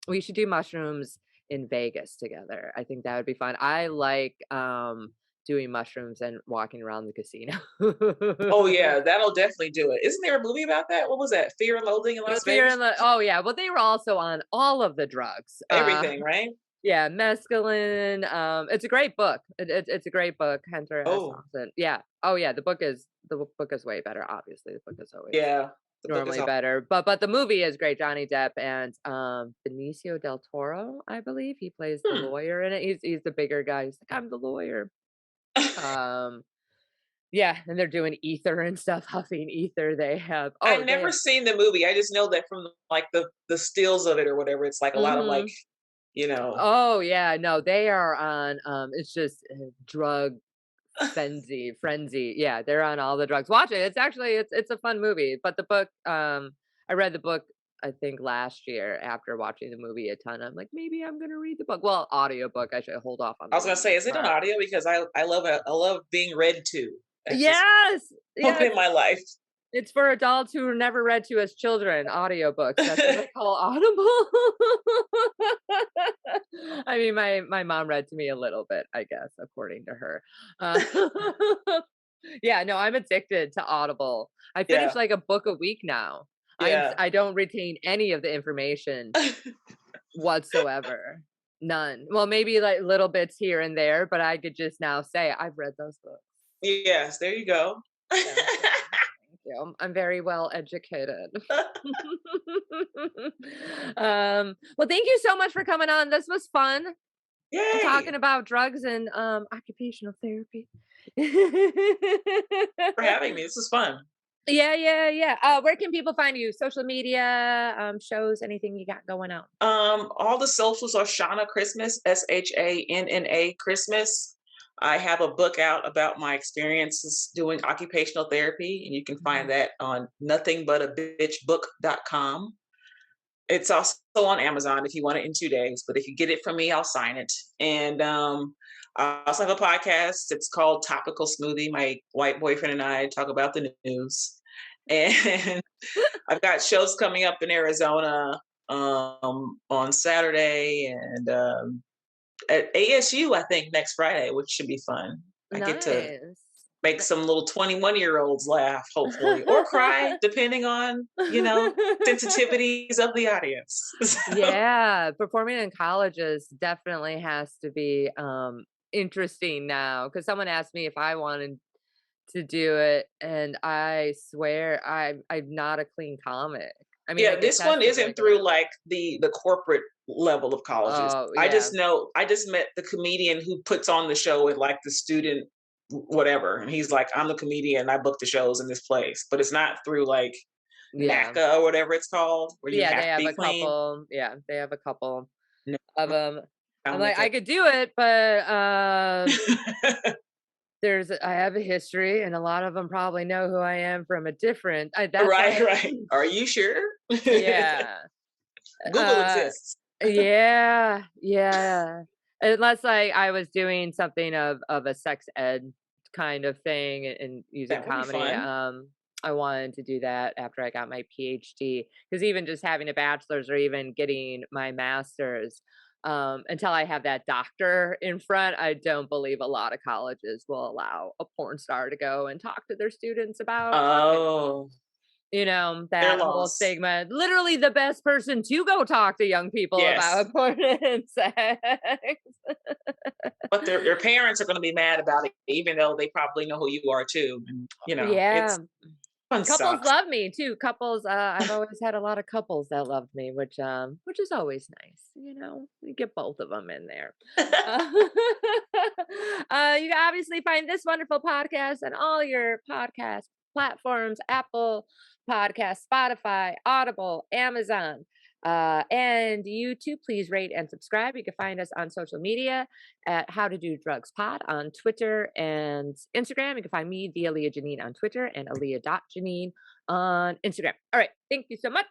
Speaker 1: we should do mushrooms in Vegas together. I think that would be fun. I like doing mushrooms and walking around the casino.
Speaker 2: Oh yeah, that'll definitely do it. Isn't there a movie about that? What was that? Fear and Loathing in
Speaker 1: The
Speaker 2: Las
Speaker 1: fear
Speaker 2: Vegas?
Speaker 1: and the oh yeah, well they were also on all of the drugs.
Speaker 2: Everything, right?
Speaker 1: Yeah, mescaline. It's a great book. It's a great book. Hunter S.
Speaker 2: Oh,
Speaker 1: Thompson. Yeah. Oh yeah, the book is way better. Obviously, the book is always
Speaker 2: yeah. The book is
Speaker 1: normally
Speaker 2: all
Speaker 1: better. But the movie is great. Johnny Depp and Benicio del Toro, I believe. He plays the
Speaker 2: hmm.
Speaker 1: lawyer in it. He's the bigger guy. He's like, I'm the lawyer. Um yeah, and they're doing ether and stuff, huffing ether. They have
Speaker 2: I've
Speaker 1: they
Speaker 2: never
Speaker 1: have
Speaker 2: seen the movie. I just know that from like the stills of it or whatever. It's like a lot of like,
Speaker 1: mhm.
Speaker 2: you know.
Speaker 1: Oh yeah, no, they are on it's just drug frenzy. Yeah, they're on all the drugs. Watch it. It's a fun movie. But the book, I read the book I think last year after watching the movie a ton. I'm like, maybe I'm gonna read the book. Well, audiobook. I should hold off on
Speaker 2: I
Speaker 1: the
Speaker 2: was gonna say,
Speaker 1: reading
Speaker 2: is it on
Speaker 1: part.
Speaker 2: audio? Because I love being read to. That's just
Speaker 1: Yes,
Speaker 2: moment
Speaker 1: yes.
Speaker 2: in my life.
Speaker 1: It's for adults who were never read to as children, audiobooks. That's what I call Audible. I mean, my mom read to me a little bit, I guess, according to her. Uh, yeah, no, I'm addicted to Audible. I finish
Speaker 2: Yeah,
Speaker 1: like a book a week now.
Speaker 2: yeah.
Speaker 1: I don't retain any of the information whatsoever. None. Well, maybe like little bits here and there, but I could just now say I've read those books.
Speaker 2: Yes, there you go.
Speaker 1: Thank you. Thank you. I'm very well educated. Well, thank you so much for coming on. This was fun talking
Speaker 2: Yay!
Speaker 1: about drugs and occupational therapy.
Speaker 2: For having me. This was fun.
Speaker 1: Yeah, yeah, yeah. Where can people find you? Social media, shows, anything you got going on?
Speaker 2: All the socials are Shanna Christmas, Shanna Christmas. I have a book out about my experiences doing occupational therapy, and you can find
Speaker 1: Mhm.
Speaker 2: that on nothingbutaBitchBook.com. It's also on Amazon if you want it in 2 days, but if you get it from me, I'll sign it. And I also have a podcast. It's called Topical Smoothie. My white boyfriend and I talk about the news. And I've got shows coming up in Arizona on Saturday and at ASU, I think next Friday, which should be fun. I get to
Speaker 1: Nice.
Speaker 2: make some little 21-year-olds laugh, hopefully, or cry, depending on, sensitivities of the audience. So,
Speaker 1: Yeah, performing in colleges definitely has to be interesting now because someone asked me if I wanted to do it and I swear I'm not a clean comic. I mean, I
Speaker 2: yeah,
Speaker 1: get
Speaker 2: this one
Speaker 1: tested
Speaker 2: isn't through
Speaker 1: regularly.
Speaker 2: like the corporate level of colleges.
Speaker 1: Oh,
Speaker 2: I
Speaker 1: yeah.
Speaker 2: just know I just met the comedian who puts on the show at like the student whatever, and he's like, I'm the comedian, I book the shows in this place, but it's not through like
Speaker 1: Yeah.
Speaker 2: NACA or whatever it's called, where you
Speaker 1: Yeah,
Speaker 2: have to be clean.
Speaker 1: they have a couple
Speaker 2: No,
Speaker 1: of them. I'm
Speaker 2: found
Speaker 1: like,
Speaker 2: that.
Speaker 1: I could do it, but I have a history and a lot of them probably know who I am from a different that's
Speaker 2: Right,
Speaker 1: why
Speaker 2: right. Are you sure?
Speaker 1: yeah.
Speaker 2: Google
Speaker 1: Uh,
Speaker 2: exists.
Speaker 1: yeah, yeah. Unless I was doing something of a sex ed kind of thing and using
Speaker 2: That would be
Speaker 1: comedy.
Speaker 2: fun.
Speaker 1: I wanted to do that after I got my PhD because even just having a bachelor's or even getting my master's, until I have that doctor in front, I don't believe a lot of colleges will allow a porn star to go and talk to their students about fucking.
Speaker 2: Oh, their
Speaker 1: That whole
Speaker 2: loss.
Speaker 1: stigma. Literally the best person to go talk to young people
Speaker 2: Yes.
Speaker 1: about porn and sex.
Speaker 2: But their parents are gonna be mad about it, even though they probably know who you are too. And,
Speaker 1: Yeah.
Speaker 2: it's fun
Speaker 1: Couples
Speaker 2: sucks.
Speaker 1: love me too. Couples, I've always had a lot of couples that loved me, which is always nice. You get both of them in there. Uh, you can obviously find this wonderful podcast on all your podcast platforms, Apple, Podcast, Spotify, Audible, Amazon. And you too, please rate and subscribe. You can find us on social media at How to Do Drugs Pod on Twitter and Instagram. You can find me via Leah Janine on Twitter and Aaliyah.Janine on Instagram. All right. Thank you so much.